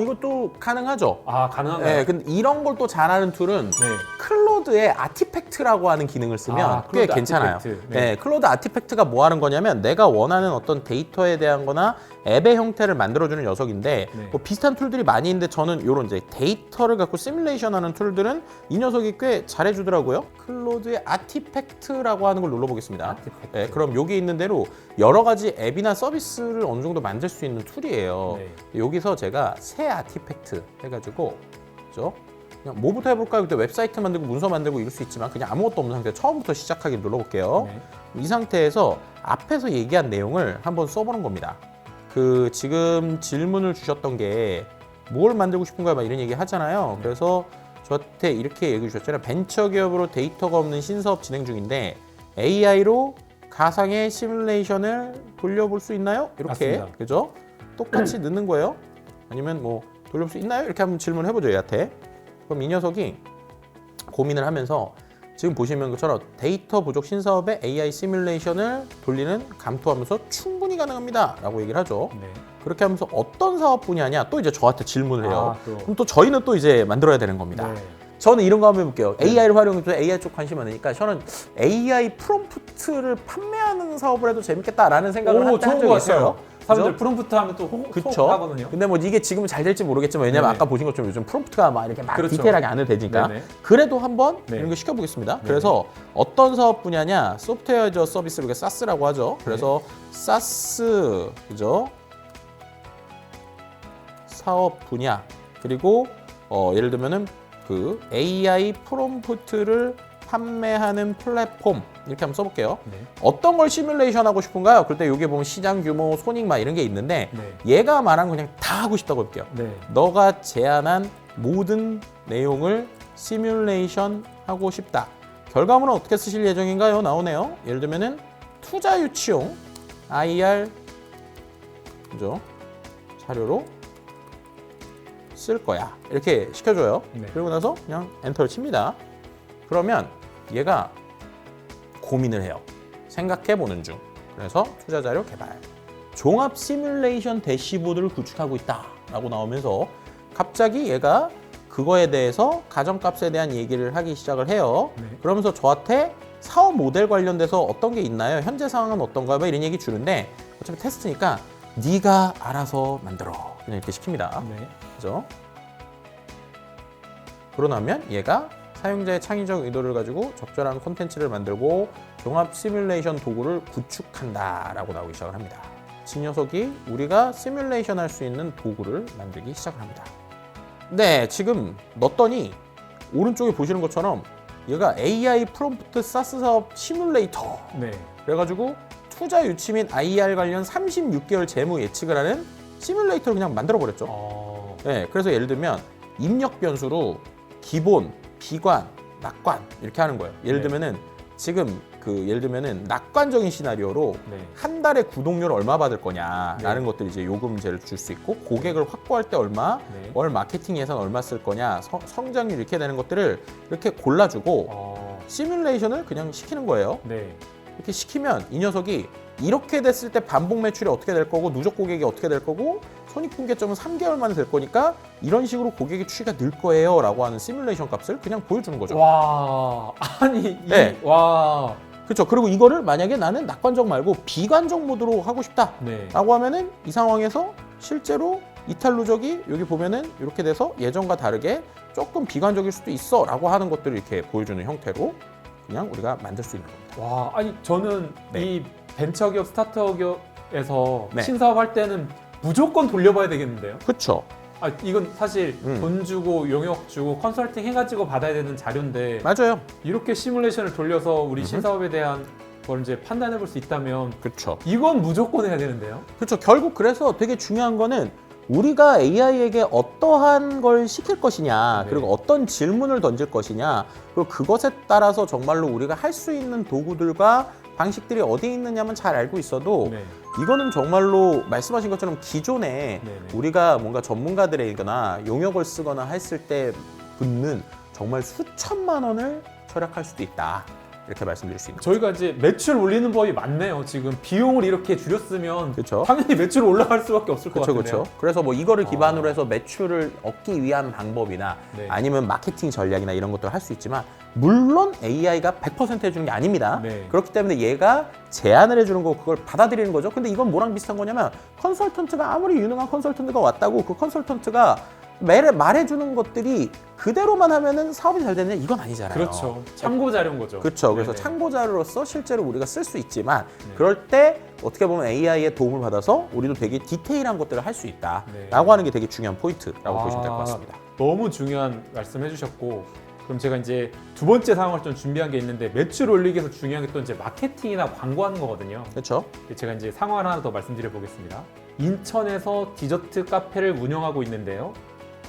이것도 가능하죠. 아, 가능한가요? 네, 근데 이런 걸 또 잘하는 툴은 네. 클로드의 아티팩트라고 하는 기능을 쓰면 꽤 클로드 괜찮아요. 아티팩트. 네. 클로드 아티팩트가 뭐 하는 거냐면 내가 원하는 어떤 데이터에 대한 거나 앱의 형태를 만들어주는 녀석인데 네. 뭐 비슷한 툴들이 많이 있는데 저는 이런 이제 데이터를 갖고 시뮬레이션 하는 툴들은 이 녀석이 꽤 잘해주더라고요. 클로드의 아티팩트라고 하는 걸 눌러보겠습니다. 아티팩트. 네, 그럼 여기 있는 대로 여러 가지 앱이나 서비스를 어느 정도 만들 수 있는 툴이에요. 네. 여기서 제가 새 아티팩트 해가지고 그죠? 그냥 뭐부터 해볼까요? 그때 웹사이트 만들고 문서 만들고 이럴 수 있지만 그냥 아무것도 없는 상태 처음부터 시작하기 눌러볼게요. 네. 이 상태에서 앞에서 얘기한 내용을 한번 써보는 겁니다. 그 지금 질문을 주셨던 게 뭘 만들고 싶은가 막 이런 얘기 하잖아요. 네. 그래서 저한테 이렇게 얘기해 주셨잖아요. 벤처기업으로 데이터가 없는 신사업 진행 중인데 AI로 가상의 시뮬레이션을 돌려볼 수 있나요? 이렇게 맞습니다. 그죠? 똑같이 넣는 거예요. 아니면 뭐 돌려볼 수 있나요? 이렇게 한번 질문해보죠 얘한테. 그럼 이 녀석이 고민을 하면서 지금 보시는 것처럼 데이터 부족 신사업의 AI 시뮬레이션을 돌리는 감토하면서 충분히 가능합니다 라고 얘기를 하죠. 네. 그렇게 하면서 어떤 사업 분야냐 또 이제 저한테 질문을 해요. 아, 또. 그럼 또 저희는 또 이제 만들어야 되는 겁니다. 네. 저는 이런 거 한번 해볼게요. AI를 활용해서 AI 쪽 관심 많으니까 저는 AI 프롬프트를 판매하는 사업을 해도 재밌겠다라는 생각을 오, 한 좋은 적이 것 있어요. 같아요. 사람들 그죠? 프롬프트 하면 또 그쵸? 하거든요. 근데 뭐 이게 지금은 잘 될지 모르겠지만 왜냐면 네네. 아까 보신 것처럼 요즘 프롬프트가 막 이렇게 막 그렇죠. 디테일하게 안 해도 되니까 네네. 그래도 한번 네. 이런 거 시켜보겠습니다. 네. 그래서 어떤 사업 분야냐? 소프트웨어 as a 서비스 우리가 SaaS라고 하죠. 그래서 SaaS 그죠? 사업 분야 그리고 예를 들면은 그 AI 프롬프트를 판매하는 플랫폼 이렇게 한번 써볼게요. 네. 어떤 걸 시뮬레이션 하고 싶은가요? 그럴 때 여기 보면 시장 규모, 손익 막 이런 게 있는데 네. 얘가 말한 거 그냥 다 하고 싶다고 할게요. 네. 너가 제안한 모든 내용을 시뮬레이션 하고 싶다. 결과물은 어떻게 쓰실 예정인가요? 나오네요. 예를 들면은 투자 유치용 IR 그죠? 자료로 쓸 거야. 이렇게 시켜줘요. 네. 그리고 나서 그냥 엔터를 칩니다. 그러면 얘가 고민을 해요. 생각해보는 중. 그래서 투자 자료 개발. 종합 시뮬레이션 대시보드를 구축하고 있다. 라고 나오면서 갑자기 얘가 그거에 대해서 가정값에 대한 얘기를 하기 시작을 해요. 네. 그러면서 저한테 사업 모델 관련돼서 어떤 게 있나요? 현재 상황은 어떤가요? 막 이런 얘기 주는데 어차피 테스트니까 네가 알아서 만들어. 그냥 이렇게 시킵니다. 네. 그죠? 그러고 나면 얘가 사용자의 창의적 의도를 가지고 적절한 콘텐츠를 만들고 종합 시뮬레이션 도구를 구축한다 라고 나오기 시작을 합니다. 이 녀석이 우리가 시뮬레이션 할 수 있는 도구를 만들기 시작을 합니다. 네, 지금 넣었더니 오른쪽에 보시는 것처럼 얘가 AI 프롬프트 사스 사업 시뮬레이터 네. 그래가지고 투자 유치 및 IR 관련 36개월 재무 예측을 하는 시뮬레이터를 그냥 만들어버렸죠. 네, 그래서 예를 들면 입력 변수로 기본, 비관, 낙관 이렇게 하는 거예요. 예를 네. 들면은 지금 예를 들면은 낙관적인 시나리오로 네. 한 달에 구독료를 얼마 받을 거냐라는 네. 것들 이제 요금제를 줄 수 있고 고객을 확보할 때 얼마, 네. 월 마케팅 예산 얼마 쓸 거냐, 성장률 이렇게 되는 것들을 이렇게 골라주고 어. 시뮬레이션을 그냥 시키는 거예요. 네. 이렇게 시키면 이 녀석이 이렇게 됐을 때 반복 매출이 어떻게 될 거고 누적 고객이 어떻게 될 거고 손익분기점은 3개월 만에 될 거니까 이런 식으로 고객의 추이가 늘 거예요 라고 하는 시뮬레이션 값을 그냥 보여주는 거죠. 와, 아니, 네. 와. 그렇죠. 그리고 이거를 만약에 나는 낙관적 말고 비관적 모드로 하고 싶다 네. 라고 하면은 이 상황에서 실제로 이탈 누적이 여기 보면은 이렇게 돼서 예전과 다르게 조금 비관적일 수도 있어 라고 하는 것들을 이렇게 보여주는 형태로 그냥 우리가 만들 수 있는 겁니다. 와, 아니 저는 네. 이 벤처기업, 스타트업에서 네. 신사업할 때는 무조건 돌려봐야 되겠는데요? 그렇죠. 아, 이건 사실 음. 돈 주고 용역 주고 컨설팅 해가지고 받아야 되는 자료인데 맞아요. 이렇게 시뮬레이션을 돌려서 우리 음흠. 신사업에 대한 걸 이제 판단해 볼 수 있다면 그렇죠. 이건 무조건 해야 되는데요? 그렇죠. 결국 그래서 되게 중요한 거는 우리가 AI에게 어떠한 걸 시킬 것이냐, 네. 그리고 어떤 질문을 던질 것이냐, 그리고 그것에 따라서 정말로 우리가 할 수 있는 도구들과 방식들이 어디에 있느냐만 잘 알고 있어도 네. 이거는 정말로 말씀하신 것처럼 기존에 네네. 우리가 뭔가 전문가들에게나 용역을 쓰거나 했을 때 붙는 정말 수천만 원을 절약할 수도 있다. 이렇게 말씀드릴 수 있는 저희가 이제 매출 올리는 법이 많네요. 지금 비용을 이렇게 줄였으면 그렇죠. 당연히 매출 올라갈 수밖에 없을 것 그렇죠, 같은데요. 그렇죠. 그래서 뭐 이거를 기반으로 해서 매출을 얻기 위한 방법이나 네. 아니면 마케팅 전략이나 이런 것들을 할 수 있지만 물론 AI가 100% 해주는 게 아닙니다. 네. 그렇기 때문에 얘가 제안을 해주는 거고 그걸 받아들이는 거죠. 근데 이건 뭐랑 비슷한 거냐면 컨설턴트가 아무리 유능한 컨설턴트가 왔다고 그 컨설턴트가 말해주는 것들이 그대로만 하면은 사업이 잘 되느냐 이건 아니잖아요. 그렇죠. 참고 자료인 거죠. 그렇죠. 그래서 네네. 참고 자료로서 실제로 우리가 쓸 수 있지만 네. 그럴 때 어떻게 보면 AI의 도움을 받아서 우리도 되게 디테일한 것들을 할 수 네. 있다라고 하는 게 되게 중요한 포인트라고 보시면 될 것 같습니다. 너무 중요한 말씀 해주셨고 그럼 제가 이제 두 번째 상황을 좀 준비한 게 있는데 매출 올리기 위해서 중요한 게 또 이제 마케팅이나 광고하는 거거든요. 그렇죠? 제가 이제 상황을 하나 더 말씀드려 보겠습니다. 인천에서 디저트 카페를 운영하고 있는데요.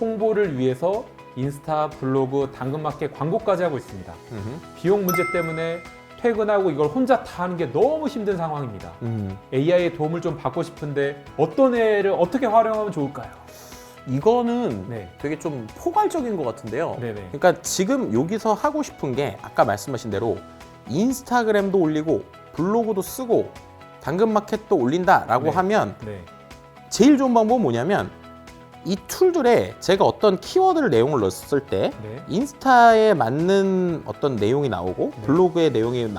홍보를 위해서 인스타, 블로그, 당근마켓 광고까지 하고 있습니다. 비용 문제 때문에 퇴근하고 이걸 혼자 다 하는 게 너무 힘든 상황입니다. AI의 도움을 좀 받고 싶은데 어떤 애를 어떻게 활용하면 좋을까요? 이거는 네. 되게 좀 포괄적인 것 같은데요. 네네. 그러니까 지금 여기서 하고 싶은 게 아까 말씀하신 대로 인스타그램도 올리고 블로그도 쓰고 당근마켓도 올린다라고 네. 하면 네. 제일 좋은 방법은 뭐냐면 이 툴들에 제가 어떤 키워드를 내용을 넣었을 때 네. 인스타에 맞는 어떤 내용이 나오고 네. 블로그의 내용이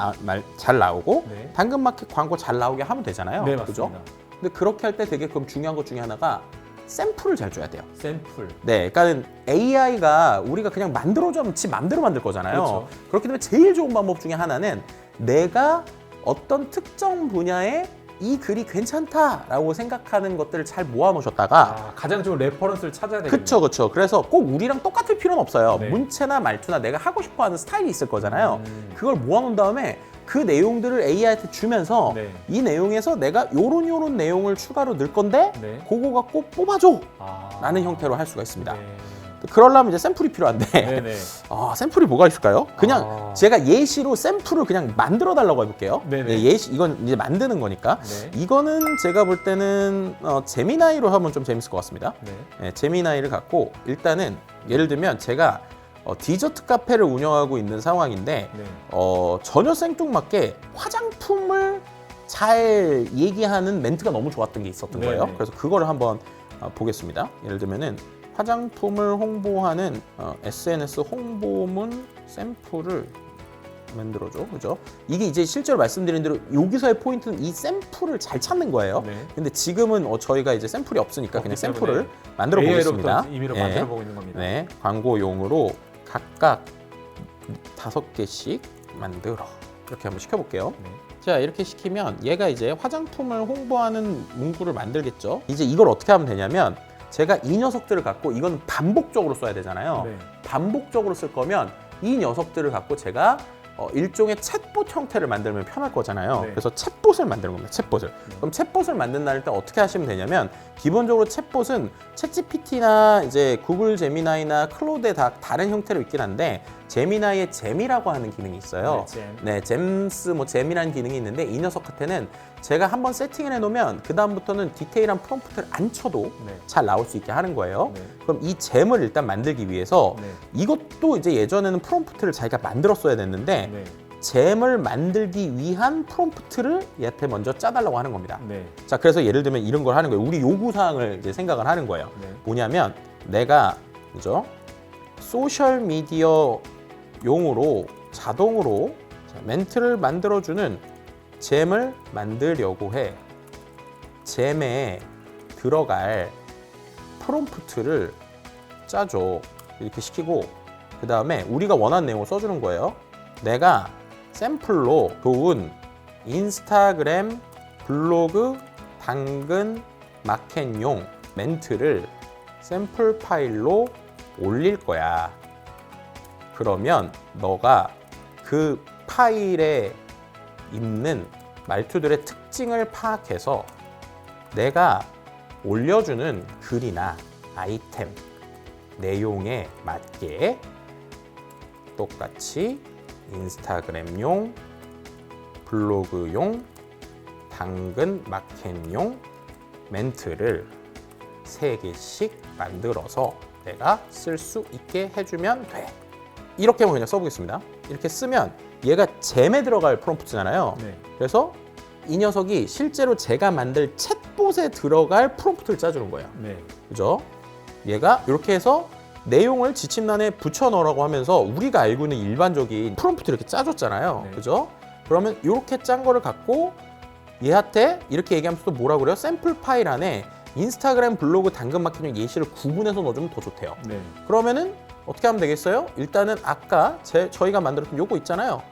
잘 나오고 네. 당근마켓 광고 잘 나오게 하면 되잖아요. 네, 그죠? 맞습니다. 근데 그렇게 할 때 되게 그럼 중요한 것 중에 하나가 샘플을 잘 줘야 돼요. 샘플. 네, 그러니까 AI가 우리가 그냥 만들어주면 지 맘대로 만들 거잖아요. 그렇죠. 그렇기 때문에 제일 좋은 방법 중에 하나는 내가 어떤 특정 분야에 이 글이 괜찮다라고 생각하는 것들을 잘 모아놓으셨다가 가장 좋은 레퍼런스를 찾아야 되겠네요. 그쵸, 그쵸. 그래서 꼭 우리랑 똑같을 필요는 없어요. 네. 문체나 말투나 내가 하고 싶어하는 스타일이 있을 거잖아요. 음. 그걸 모아놓은 다음에 그 내용들을 AI한테 주면서 네. 이 내용에서 내가 요런 내용을 추가로 넣을 건데 네. 그거 갖고 뽑아줘! 아. 라는 형태로 할 수가 있습니다. 네. 그러려면 이제 샘플이 필요한데 네네. 샘플이 뭐가 있을까요? 그냥 아. 제가 예시로 샘플을 그냥 만들어 달라고 해볼게요. 네네. 네, 예시 이건 이제 만드는 거니까 네. 이거는 제가 볼 때는 제미나이로 하면 좀 재밌을 것 같습니다. 네. 네, 제미나이를 갖고 일단은 예를 들면 제가 디저트 카페를 운영하고 있는 상황인데 네. 전혀 생뚱맞게 화장품을 잘 얘기하는 멘트가 너무 좋았던 게 있었던 네네. 거예요. 그래서 그거를 한번 보겠습니다. 예를 들면은 화장품을 홍보하는 SNS 홍보문 샘플을 만들어줘, 그죠? 이게 이제 실제로 말씀드린 대로 여기서의 포인트는 이 샘플을 잘 찾는 거예요. 네. 근데 지금은 저희가 이제 샘플이 없으니까 그냥 없기 때문에 샘플을 만들어 보겠습니다. AI로부터 임의로 만들어 보고 있는 겁니다. 네, 광고용으로 각각 5개씩 만들어 이렇게 한번 시켜볼게요. 네. 자, 이렇게 시키면 얘가 이제 화장품을 홍보하는 문구를 만들겠죠. 이제 이걸 어떻게 하면 되냐면 제가 이 녀석들을 갖고 이건 반복적으로 써야 되잖아요. 네. 반복적으로 쓸 거면 이 녀석들을 갖고 제가 일종의 챗봇 형태를 만들면 편할 거잖아요. 네. 그래서 챗봇을 만드는 겁니다. 챗봇을. 그럼 챗봇을 만든다는 때 어떻게 하시면 되냐면 기본적으로 챗봇은 챗GPT나 이제 구글 제미나이나 클로드에 다 다른 형태로 있긴 한데 제미나이의 잼이라고 하는 기능이 있어요. 네, 잼. 네, 잼스 뭐 잼이라는 기능이 있는데 이 녀석한테는 제가 한번 세팅을 해놓으면 그 다음부터는 디테일한 프롬프트를 안 쳐도 네. 잘 나올 수 있게 하는 거예요. 네. 그럼 이 잼을 일단 만들기 위해서 네. 이것도 이제 예전에는 프롬프트를 자기가 만들었어야 됐는데 네. 잼을 만들기 위한 프롬프트를 얘한테 먼저 짜달라고 하는 겁니다. 네. 자, 그래서 예를 들면 이런 걸 하는 거예요. 우리 요구사항을 이제 생각을 하는 거예요. 네. 뭐냐면 내가 그죠? 소셜 미디어 용으로 자동으로 멘트를 만들어주는 잼을 만들려고 해. 잼에 들어갈 프롬프트를 짜줘. 이렇게 시키고 그 다음에 우리가 원하는 내용을 써주는 거예요. 내가 샘플로 좋은 인스타그램 블로그 당근 마켓용 멘트를 샘플 파일로 올릴 거야. 그러면 너가 그 파일에 있는 말투들의 특징을 파악해서 내가 올려주는 글이나 아이템, 내용에 맞게 똑같이 인스타그램용, 블로그용, 당근 마켓용 멘트를 3개씩 만들어서 내가 쓸 수 있게 해주면 돼. 이렇게 그냥 써보겠습니다. 이렇게 쓰면 얘가 잼에 들어갈 프롬프트잖아요. 네. 그래서 이 녀석이 실제로 제가 만들 챗봇에 들어갈 프롬프트를 짜주는 거예요. 네. 그죠? 얘가 이렇게 해서 내용을 지침란에 붙여 넣으라고 하면서 우리가 알고 있는 일반적인 프롬프트 이렇게 짜줬잖아요. 네. 그죠? 그러면 이렇게 짠 거를 갖고 얘한테 이렇게 얘기하면서 또 뭐라고 그래요? 샘플 파일 안에 인스타그램 블로그 당근 마켓용 예시를 구분해서 넣어주면 더 좋대요. 네. 그러면은 어떻게 하면 되겠어요? 일단은 아까 저희가 만들었던 요거 있잖아요.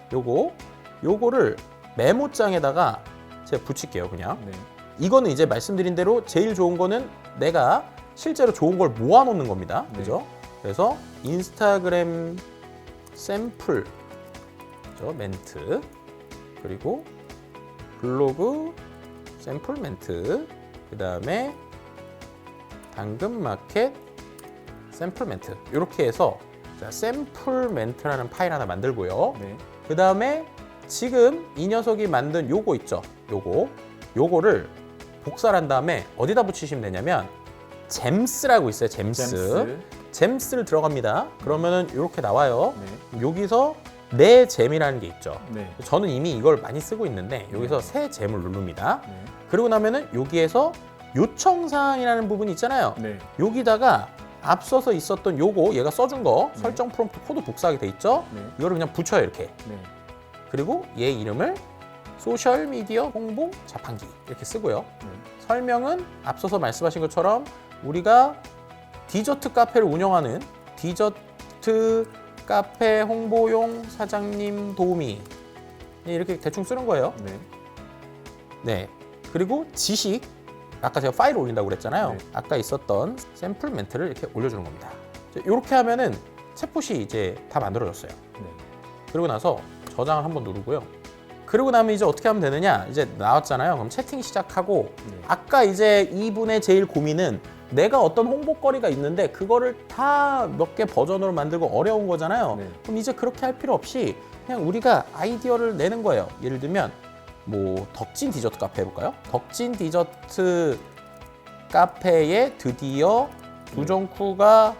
요거를 메모장에다가 제가 붙일게요, 그냥. 네. 이거는 이제 말씀드린 대로 제일 좋은 거는 내가 실제로 좋은 걸 모아놓는 겁니다. 네. 그죠? 그래서 인스타그램 샘플, 그죠? 멘트, 그리고 블로그 샘플 멘트, 그 다음에 당근마켓 샘플 멘트. 이렇게 해서 자, 샘플 멘트라는 파일 하나 만들고요. 네. 그 다음에 지금 이 녀석이 만든 요거 있죠? 요거를 복사를 한 다음에 어디다 붙이시면 되냐면 잼스라고 있어요. 잼스를 들어갑니다. 그러면은 이렇게 나와요. 네. 여기서 내 잼이라는 게 있죠. 네. 저는 이미 이걸 많이 쓰고 있는데 여기서 새 잼을 누릅니다. 네. 그리고 나면은 여기에서 요청사항이라는 부분이 있잖아요. 네. 여기다가 앞서서 있었던 요거 얘가 써준 거 네. 설정 프롬프트 코드 복사하게 돼 있죠. 네. 이거를 그냥 붙여요 이렇게. 네. 그리고 얘 이름을 소셜미디어 홍보 자판기 이렇게 쓰고요. 네. 설명은 앞서서 말씀하신 것처럼 우리가 디저트 카페를 운영하는 디저트 카페 홍보용 사장님 도우미 이렇게 대충 쓰는 거예요. 네. 네. 그리고 지식 아까 제가 파일을 올린다고 그랬잖아요. 네. 아까 있었던 샘플 멘트를 이렇게 올려주는 겁니다. 이렇게 하면은 챗봇이 이제 다 만들어졌어요. 네. 그리고 나서 저장을 한번 누르고요. 그리고 나면 이제 어떻게 하면 되느냐? 이제 나왔잖아요. 그럼 채팅 시작하고 네. 아까 이제 이분의 제일 고민은 내가 어떤 홍보거리가 있는데 그거를 다 몇 개 버전으로 만들고 어려운 거잖아요. 네. 그럼 이제 그렇게 할 필요 없이 그냥 우리가 아이디어를 내는 거예요. 예를 들면 뭐 덕진 디저트 카페 해볼까요? 덕진 디저트 카페에 드디어 두종쿠가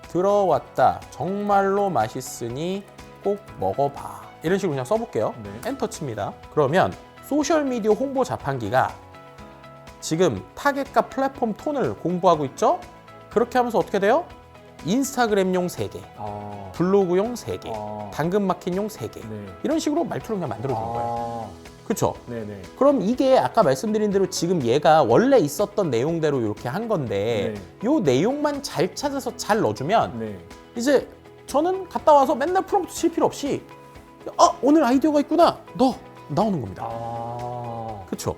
들어왔다. 정말로 맛있으니 꼭 먹어봐. 이런 식으로 그냥 써볼게요. 네. 엔터 칩니다. 그러면 소셜미디어 홍보 자판기가 지금 타겟과 플랫폼 톤을 공부하고 있죠? 그렇게 하면서 어떻게 돼요? 인스타그램용 3개, 아. 블로그용 3개, 아. 당근마켓용 3개. 네. 이런 식으로 말투를 그냥 만들어주는 거예요. 그렇죠? 네네. 그럼 이게 아까 말씀드린 대로 지금 얘가 원래 있었던 내용대로 이렇게 한 건데 요 내용만 잘 찾아서 잘 넣어주면 네. 이제 저는 갔다 와서 맨날 프롬프트 칠 필요 없이 오늘 아이디어가 있구나 나오는 겁니다. 아. 그렇죠?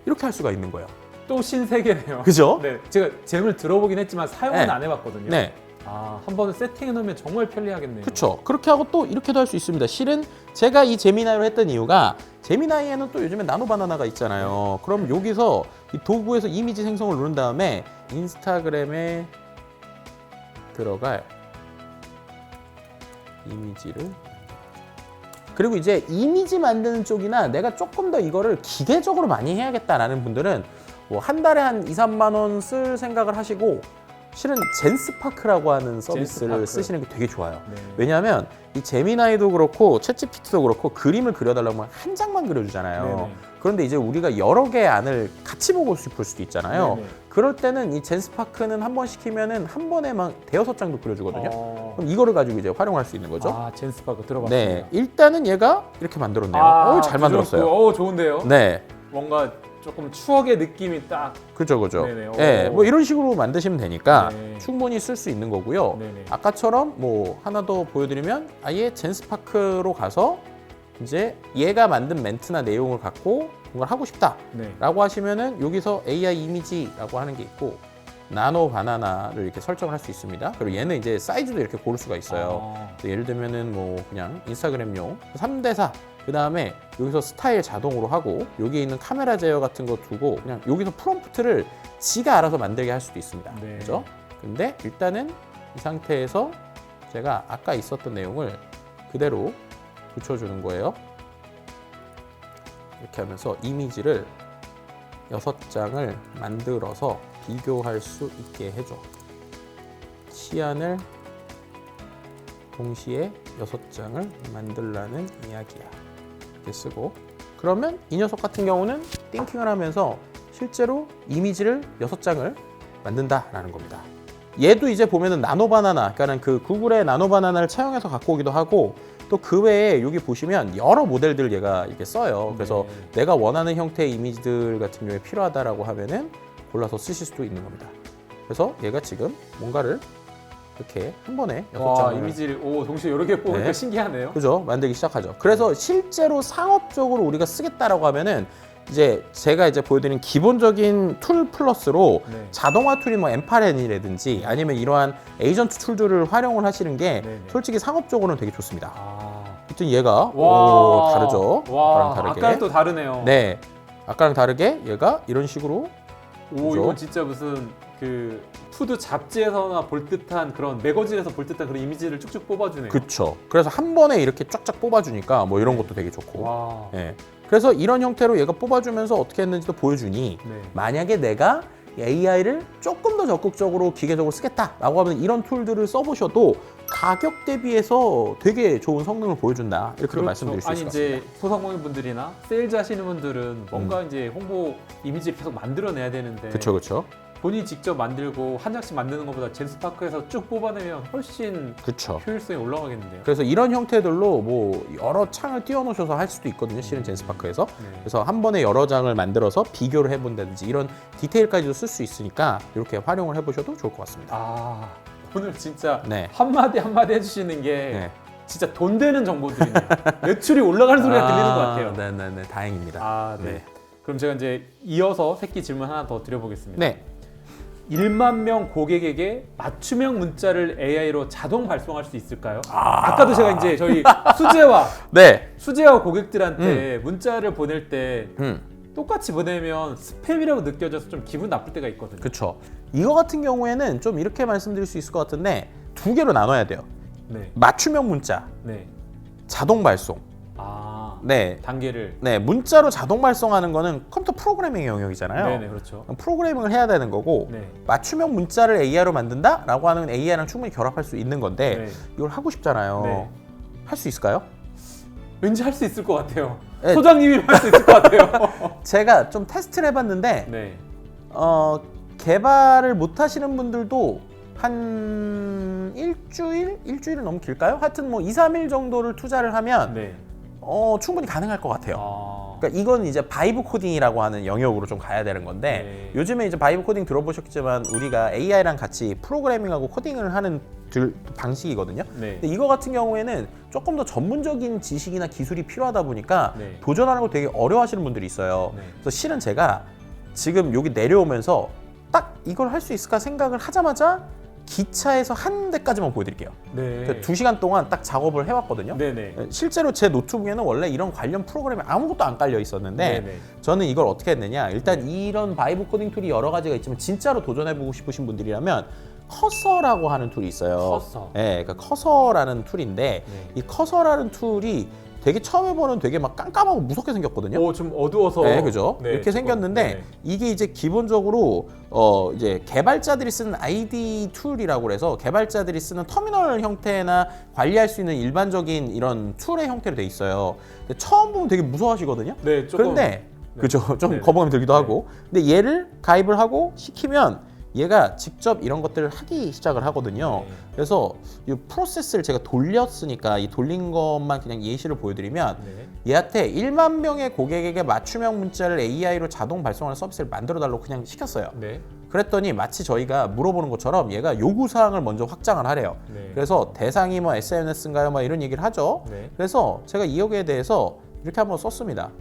이렇게 할 수가 있는 거예요. 또 신세계네요. 그죠? 네. 제가 잼을 들어보긴 했지만 사용은 네. 안 해봤거든요. 네, 아, 한번 세팅해 놓으면 정말 편리하겠네요. 그렇죠. 그렇게 하고 또 이렇게도 할 수 있습니다. 실은 제가 이 제미나이로 했던 이유가 제미나이에는 또 요즘에 나노바나나가 있잖아요. 그럼 여기서 이 도구에서 이미지 생성을 누른 다음에 인스타그램에 들어갈 이미지를 그리고 이제 이미지 만드는 쪽이나 내가 조금 더 이거를 기계적으로 많이 해야겠다라는 분들은 뭐 한 달에 한 2, 3만 원 쓸 생각을 하시고 실은 젠스파크라고 하는 서비스를 젠스파크. 쓰시는 게 되게 좋아요. 네. 왜냐하면 이 제미나이도 그렇고 챗GPT도 그렇고 그림을 그려달라고 하면 한 장만 그려주잖아요. 네네. 그런데 이제 우리가 여러 개의 안을 같이 보고 싶을 수도 있잖아요. 네네. 그럴 때는 이 젠스파크는 한 번 시키면은 한 번에 막 대여섯 장도 그려주거든요. 그럼 이거를 가지고 이제 활용할 수 있는 거죠. 아, 젠스파크 들어봤습니다. 네, 일단은 얘가 이렇게 만들었네요. 잘 만들었어요. 오, 좋은데요. 네, 뭔가 조금 추억의 느낌이 딱. 그죠. 네네. 네, 오. 뭐 이런 식으로 만드시면 되니까 네. 충분히 쓸 수 있는 거고요. 네네. 아까처럼 뭐 하나 더 보여드리면 아예 젠스파크로 가서 이제 얘가 만든 멘트나 내용을 갖고 뭔가를 하고 싶다라고 네. 하시면은 여기서 AI 이미지라고 하는 게 있고 나노 바나나를 이렇게 설정을 할 수 있습니다. 그리고 얘는 이제 사이즈도 이렇게 고를 수가 있어요. 예를 들면은 뭐 그냥 인스타그램용 3대4 그 다음에 여기서 스타일 자동으로 하고 여기에 있는 카메라 제어 같은 거 두고 그냥 여기서 프롬프트를 지가 알아서 만들게 할 수도 있습니다. 네. 그죠? 근데 일단은 이 상태에서 제가 아까 있었던 내용을 그대로 붙여주는 거예요. 이렇게 하면서 이미지를 6장을 만들어서 비교할 수 있게 해줘. 시안을 동시에 6장을 만들라는 이야기야. 이렇게 쓰고 그러면 이 녀석 같은 경우는 띵킹을 하면서 실제로 이미지를 6장을 만든다라는 겁니다. 얘도 이제 보면은 나노바나나, 그러니까 그 구글의 나노바나나를 차용해서 갖고 오기도 하고 또 그 외에 여기 보시면 여러 모델들 얘가 이렇게 써요. 그래서 내가 원하는 형태의 이미지들 같은 경우에 필요하다라고 하면은 골라서 쓰실 수도 있는 겁니다. 그래서 얘가 지금 뭔가를 이렇게 한 번에 6장을 이미지를 동시에 여러 개 뽑으니까 네. 신기하네요. 그죠? 만들기 시작하죠. 그래서 실제로 상업적으로 우리가 쓰겠다라고 하면은 이제 제가 이제 보여드린 기본적인 툴 플러스로 네. 자동화 툴이 뭐 엠파렌이라든지 아니면 이러한 에이전트 툴들을 활용을 하시는 게 네네. 솔직히 상업적으로는 되게 좋습니다. 아. 하여튼 얘가 와. 다르죠? 와. 아까랑 다르게. 아까랑 또 다르네요. 네, 아까랑 다르게 얘가 이런 식으로 오, 그죠? 이건 진짜 무슨 그 푸드 잡지에서나 볼 듯한 그런 매거진에서 볼 듯한 그런 이미지를 쭉쭉 뽑아주네요. 그쵸. 그래서 한 번에 이렇게 쫙쫙 뽑아주니까 뭐 이런 것도 되게 좋고. 와. 예. 그래서 이런 형태로 얘가 뽑아주면서 어떻게 했는지도 보여주니 네. 만약에 내가 AI를 조금 더 적극적으로 기계적으로 쓰겠다라고 하면 이런 툴들을 써보셔도 가격 대비해서 되게 좋은 성능을 보여준다 이렇게 말씀드릴 수 있을 것 같습니다. 이제 소상공인분들이나 세일즈 하시는 분들은 뭔가 이제 홍보 이미지를 계속 만들어내야 되는데 그쵸. 본인이 직접 만들고 한 장씩 만드는 것보다 젠스파크에서 쭉 뽑아내면 훨씬 그쵸. 효율성이 올라가겠는데요. 그래서 이런 형태들로 뭐 여러 창을 띄워놓으셔서 할 수도 있거든요. 실은 젠스파크에서. 네. 그래서 한 번에 여러 장을 만들어서 비교를 해본다든지 이런 디테일까지도 쓸 수 있으니까 이렇게 활용을 해보셔도 좋을 것 같습니다. 아, 오늘 진짜 네. 한마디 한마디 해주시는 게 네. 진짜 돈 되는 정보들이네요. 매출이 올라가는 소리가 들리는 것 같아요. 네네네. 다행입니다. 아, 네. 네. 그럼 제가 이제 이어서 새끼 질문 하나 더 드려보겠습니다. 네. 1만 명 고객에게 맞춤형 문자를 AI로 자동 발송할 수 있을까요? 아까도 제가 이제 저희 네. 수제화 고객들한테 문자를 보낼 때 음. 똑같이 보내면 스팸이라고 느껴져서 좀 기분 나쁠 때가 있거든요. 그쵸. 이거 같은 경우에는 좀 이렇게 말씀드릴 수 있을 것 같은데 두 개로 나눠야 돼요. 네. 맞춤형 문자, 네. 자동 발송. 아, 네. 단계를. 네, 문자로 자동 발송하는 거는 컴퓨터 프로그래밍의 영역이잖아요. 네네, 그렇죠. 프로그래밍을 해야 되는 거고 네. 맞춤형 문자를 AI로 만든다라고 하는 AI랑 충분히 결합할 수 있는 건데 네. 이걸 하고 싶잖아요. 네. 할 수 있을까요? 왠지 할 수 있을 것 같아요. 네. 소장님이 할 수 있을 것 같아요. 제가 좀 테스트를 해봤는데 네. 개발을 못 하시는 분들도 한 일주일은 너무 길까요? 하여튼 뭐 2, 3일 정도를 투자를 하면 네. 충분히 가능할 것 같아요. 아, 그러니까 이건 이제 바이브 코딩이라고 하는 영역으로 좀 가야 되는 건데 네. 요즘에 이제 바이브 코딩 들어보셨겠지만 우리가 AI랑 같이 프로그래밍하고 코딩을 하는 방식이거든요. 네. 근데 이거 같은 경우에는 조금 더 전문적인 지식이나 기술이 필요하다 보니까 네. 도전하는 거 되게 어려워하시는 분들이 있어요. 네. 그래서 실은 제가 지금 여기 내려오면서 딱 이걸 할 수 있을까 생각을 하자마자 기차에서 한 대까지만 보여드릴게요. 네. 그러니까 2시간 동안 딱 작업을 해왔거든요. 네네. 실제로 제 노트북에는 원래 이런 관련 프로그램이 아무것도 안 깔려 있었는데 네네. 저는 이걸 어떻게 했느냐, 일단 이런 바이브 코딩 툴이 여러 가지가 있지만 진짜로 도전해보고 싶으신 분들이라면 커서라고 하는 툴이 있어요. 커서. 네, 그러니까 커서라는 툴인데 네. 이 커서라는 툴이 되게 처음에 보는 되게 막 깜깜하고 무섭게 생겼거든요. 좀 어두워서. 네, 그죠? 네, 이렇게 조금, 생겼는데 네. 이게 이제 기본적으로 이제 개발자들이 쓰는 ID 툴이라고 그래서 개발자들이 쓰는 터미널 형태나 관리할 수 있는 일반적인 이런 툴의 형태로 돼 있어요. 근데 처음 보면 되게 무서워하시거든요. 네, 조금. 그런데 그죠? 좀 네네. 거부감이 들기도 네. 하고. 근데 얘를 가입을 하고 시키면 얘가 직접 이런 것들을 하기 시작을 하거든요. 네. 그래서 이 프로세스를 제가 돌렸으니까 이 돌린 것만 그냥 예시를 보여드리면 네. 얘한테 1만 명의 고객에게 맞춤형 문자를 AI로 자동 발송하는 서비스를 만들어 달라고 그냥 시켰어요. 네. 그랬더니 마치 저희가 물어보는 것처럼 얘가 요구사항을 먼저 확장을 하래요. 네. 그래서 대상이 뭐 SNS인가요? 막 이런 얘기를 하죠. 네. 그래서 제가 이 여기에 대해서 이렇게 한번 썼습니다.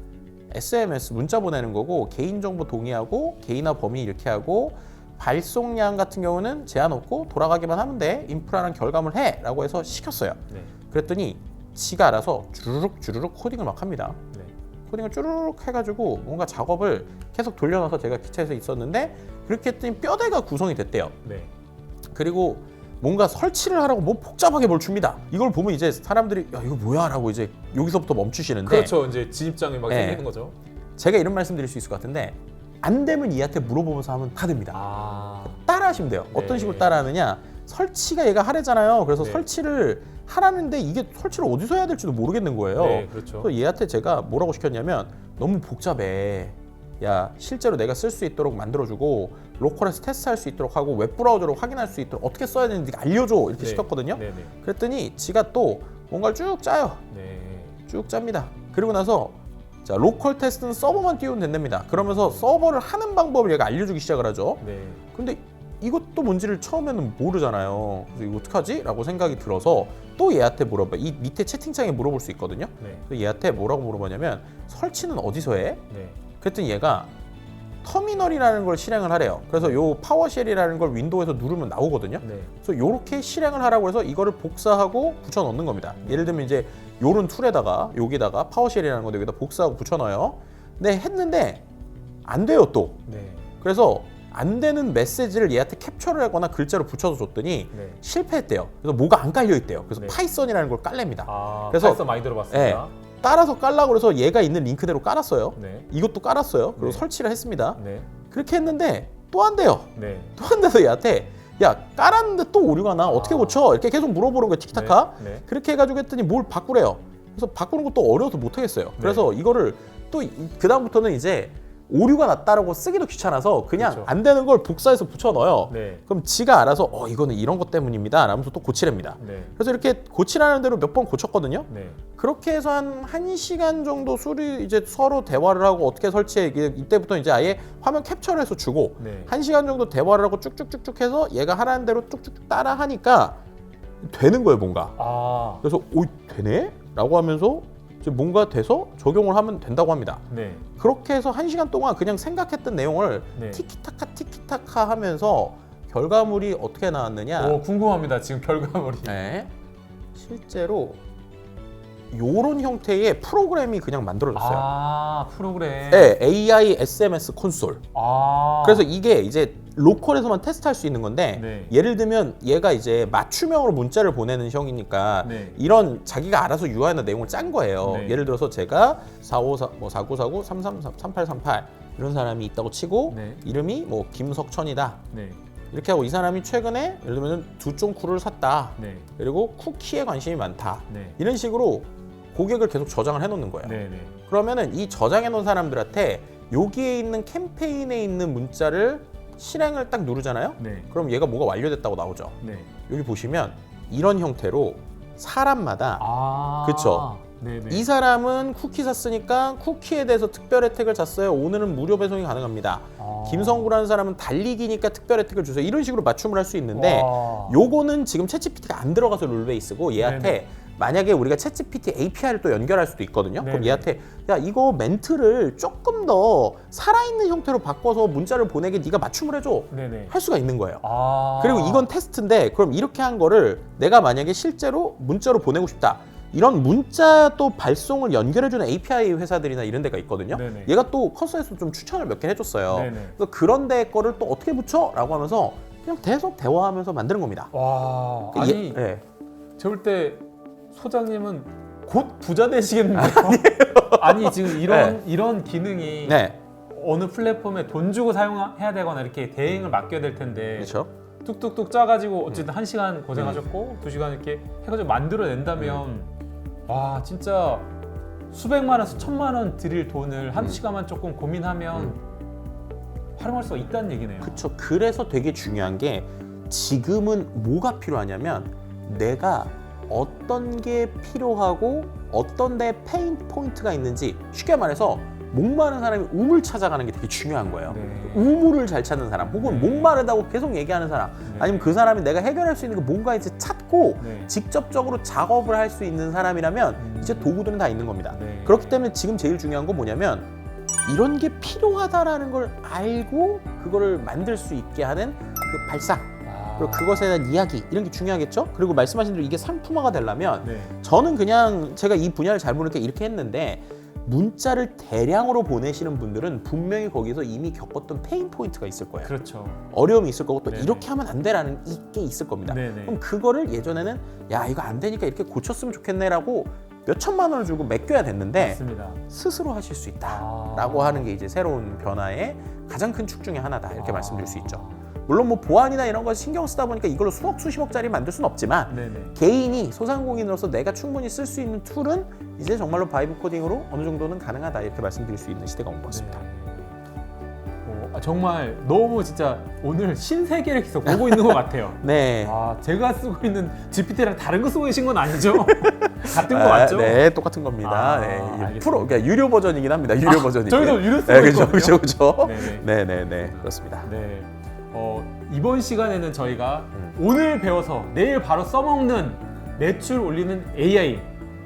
SMS 문자 보내는 거고 개인정보 동의하고 개인화 범위 이렇게 하고 발송량 같은 경우는 제한 없고 돌아가기만 하면 돼. 인프라랑 결감을 해. 라고 해서 시켰어요. 네. 그랬더니 지가 알아서 주르륵 코딩을 막 합니다. 네. 코딩을 쭈르륵 해가지고 뭔가 작업을 계속 돌려놔서 제가 기차에서 있었는데 그렇게 했더니 뼈대가 구성이 됐대요. 네. 그리고 뭔가 설치를 하라고 뭐 복잡하게 뭘 줍니다. 이걸 보면 이제 사람들이 야 이거 뭐야 라고 이제 여기서부터 멈추시는데 그렇죠. 이제 진입장이 막 네. 생기는 거죠. 제가 이런 말씀 드릴 수 있을 것 같은데 안 되면 이한테 물어보면서 하면 다 됩니다. 아. 따라 하시면 돼요. 네. 어떤 식으로 따라 하느냐 설치가 얘가 하래잖아요. 그래서 네. 설치를 하라는데 이게 설치를 어디서 해야 될지도 모르겠는 거예요. 네, 그렇죠. 그래서 얘한테 제가 뭐라고 시켰냐면 너무 복잡해. 야 실제로 내가 쓸 수 있도록 만들어주고 로컬에서 테스트할 수 있도록 하고 웹브라우저로 확인할 수 있도록 어떻게 써야 되는지 알려줘 이렇게 네. 시켰거든요. 네, 네. 그랬더니 지가 또 뭔가를 쭉 짜요. 네. 쭉 짭니다. 그리고 나서 자 로컬 테스트는 서버만 띄우면 된답니다. 그러면서 서버를 하는 방법을 얘가 알려주기 시작을 하죠. 네. 근데 이것도 뭔지를 처음에는 모르잖아요. 그래서 이거 어떡하지? 라고 생각이 들어서 또 얘한테 물어봐. 이 밑에 채팅창에 물어볼 수 있거든요. 네. 그래서 얘한테 뭐라고 물어보냐면 설치는 어디서 해? 네. 그랬더니 얘가 터미널이라는 걸 실행을 하래요. 그래서 요 파워쉘이라는 걸 윈도우에서 누르면 나오거든요. 네. 그래서 요렇게 실행을 하라고 해서 이거를 복사하고 붙여 넣는 겁니다. 예를 들면 이제 요런 툴에다가 여기다가 파워쉘이라는 건데 여기다 복사하고 붙여 넣어요. 근데 했는데 안 돼요 또. 네. 그래서 안 되는 메시지를 얘한테 캡처를 하거나 글자로 붙여서 줬더니 네. 실패했대요. 그래서 뭐가 안 깔려 있대요. 그래서 네. 파이썬이라는 걸 깔랩니다. 아, 그래서- 그래서 많이 들어봤습니다. 따라서 깔라고 그래서 얘가 있는 링크대로 깔았어요. 네. 이것도 깔았어요. 그리고 네. 설치를 했습니다. 네. 그렇게 했는데 또 안 돼요. 네. 또 안 돼서 얘한테 야 깔았는데 또 오류가 나 어떻게 아. 고쳐 이렇게 계속 물어보는 거예요. 티키타카. 네. 네. 그렇게 해가지고 했더니 뭘 바꾸래요. 그래서 바꾸는 것도 어려워서 못 하겠어요. 그래서 이거를 또 그 다음부터는 이제 오류가 났다라고 쓰기도 귀찮아서 그냥 그렇죠. 안 되는 걸 복사해서 붙여 넣어요. 네. 그럼 지가 알아서 이거는 이런 것 때문입니다. 라면서 또 고치랍니다. 네. 그래서 이렇게 고치라는 대로 몇 번 고쳤거든요. 네. 그렇게 해서 한 1시간 정도 이제 서로 대화를 하고 어떻게 설치해 이때부터 이제 아예 화면 캡처를 해서 주고 네. 1시간 정도 대화를 하고 쭉쭉쭉쭉 해서 얘가 하라는 대로 쭉쭉 따라 하니까 되는 거예요, 뭔가. 아. 그래서 오, 되네? 라고 하면서 이제 뭔가 돼서 적용을 하면 된다고 합니다. 네. 그렇게 해서 1시간 동안 그냥 생각했던 내용을 네. 티키타카 하면서 결과물이 어떻게 나왔느냐. 궁금합니다. 지금 결과물이. 네. 실제로 요런 형태의 프로그램이 그냥 만들어졌어요. 아, 프로그램. 네, AI SMS 콘솔. 아. 그래서 이게 이제 로컬에서만 테스트할 수 있는 건데 네. 예를 들면 얘가 이제 맞춤형으로 문자를 보내는 형이니까 네. 이런 자기가 알아서 UI나 내용을 짠 거예요. 네. 예를 들어서 제가 4949 3838 이런 사람이 있다고 치고 네. 이름이 뭐 김석천이다. 네. 이렇게 하고 이 사람이 최근에 예를 들면 두 쫑쿠를 샀다. 네. 그리고 쿠키에 관심이 많다. 네. 이런 식으로 고객을 계속 저장을 해놓는 거예요. 네. 네. 그러면은 이 저장해놓은 사람들한테 여기에 있는 캠페인에 있는 문자를 실행을 딱 누르잖아요. 네. 그럼 얘가 뭐가 완료됐다고 나오죠. 네. 여기 보시면 이런 형태로 사람마다 아. 그쵸. 네. 네. 이 사람은 쿠키 샀으니까 쿠키에 대해서 특별 혜택을 샀어요. 오늘은 무료 배송이 가능합니다. 아. 김성구라는 사람은 달리기니까 특별 혜택을 주세요. 이런 식으로 맞춤을 할 수 있는데 와. 요거는 지금 챗GPT가 안 들어가서 룰베이스고 얘한테 네네. 만약에 우리가 챗GPT API를 또 연결할 수도 있거든요. 그럼 네네. 얘한테 야 이거 멘트를 조금 더 살아있는 형태로 바꿔서 문자를 보내게 네가 맞춤을 해줘 네네. 할 수가 있는 거예요. 아. 그리고 이건 테스트인데 그럼 이렇게 한 거를 내가 만약에 실제로 문자로 보내고 싶다. 이런 문자 또 발송을 연결해주는 API 회사들이나 이런 데가 있거든요. 네네. 얘가 또 커서에서 좀 추천을 몇 개 해줬어요. 네네. 그래서 그런 데 거를 또 어떻게 붙여? 라고 하면서 그냥 계속 대화하면서 만드는 겁니다. 와. 예, 아니, 예. 저럴 때 소장님은 곧 부자 되시겠는데요? 아니 지금 이런 기능이 네. 어느 플랫폼에 돈 주고 사용해야 되거나 이렇게 대행을 맡겨야 될 텐데 그렇죠. 뚝뚝뚝 짜가지고 어쨌든 1시간 고생하셨고 2시간 이렇게 해가지고 만들어낸다면 와 진짜 수백만 원, 수천만 원 드릴 돈을 한두 시간만 조금 고민하면 활용할 수가 있다는 얘기네요. 그렇죠. 그래서 되게 중요한 게 지금은 뭐가 필요하냐면 내가 어떤 게 필요하고 어떤 데 페인 포인트가 있는지 쉽게 말해서 목마른 사람이 우물 찾아가는 게 되게 중요한 거예요. 네. 우물을 잘 찾는 사람 혹은 네. 목마르다고 계속 얘기하는 사람 네. 아니면 그 사람이 내가 해결할 수 있는 게 뭔가 이제 찾고 네. 직접적으로 작업을 할 수 있는 사람이라면 이제 도구들은 다 있는 겁니다. 네. 그렇기 때문에 지금 제일 중요한 건 뭐냐면 이런 게 필요하다라는 걸 알고 그거를 만들 수 있게 하는 그 발상 그리고 그것에 대한 이야기 이런 게 중요하겠죠? 그리고 말씀하신 대로 이게 상품화가 되려면 네. 저는 그냥 제가 이 분야를 잘 모르니까 이렇게 했는데 문자를 대량으로 보내시는 분들은 분명히 거기서 이미 겪었던 페인 포인트가 있을 거예요. 그렇죠. 어려움이 있을 거고 또 네네. 이렇게 하면 안 돼라는 게 있을 겁니다. 네네. 그럼 그거를 예전에는 야 이거 안 되니까 이렇게 고쳤으면 좋겠네라고 몇 천만 원을 주고 맡겨야 됐는데 맞습니다. 스스로 하실 수 있다라고 하는 게 이제 새로운 변화의 가장 큰 축 중에 하나다 이렇게 말씀드릴 수 있죠. 물론 뭐 보안이나 이런 거 신경 쓰다 보니까 이걸로 수억 수십억짜리 만들 수는 없지만 네네. 개인이 소상공인으로서 내가 충분히 쓸 수 있는 툴은 이제 정말로 바이브 코딩으로 어느 정도는 가능하다 이렇게 말씀드릴 수 있는 시대가 온 것 같습니다. 정말 너무 진짜 오늘 신세계를 계속 보고 있는 것 같아요. 네. 제가 쓰고 있는 GPT랑 다른 거 쓰고 계신 건 아니죠? 같은 거 맞죠? 네, 똑같은 겁니다. 네, 알겠습니다. 프로, 그러니까 유료 버전이긴 합니다. 유료 버전이긴. 저희도 유료 쓰고 네, 그렇죠, 있거든요. 그렇죠. 네네. 네, 그렇습니다. 네. 이번 시간에는 저희가 오늘 배워서 내일 바로 써먹는 매출 올리는 AI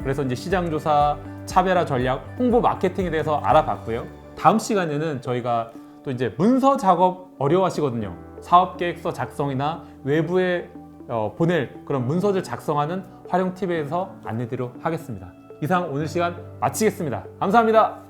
그래서 이제 시장 조사, 차별화 전략, 홍보 마케팅에 대해서 알아봤고요. 다음 시간에는 저희가 또 이제 문서 작업 어려워하시거든요. 사업 계획서 작성이나 외부에 보낼 그런 문서를 작성하는 활용 팁에 대해서 안내드리도록 하겠습니다. 이상 오늘 시간 마치겠습니다. 감사합니다.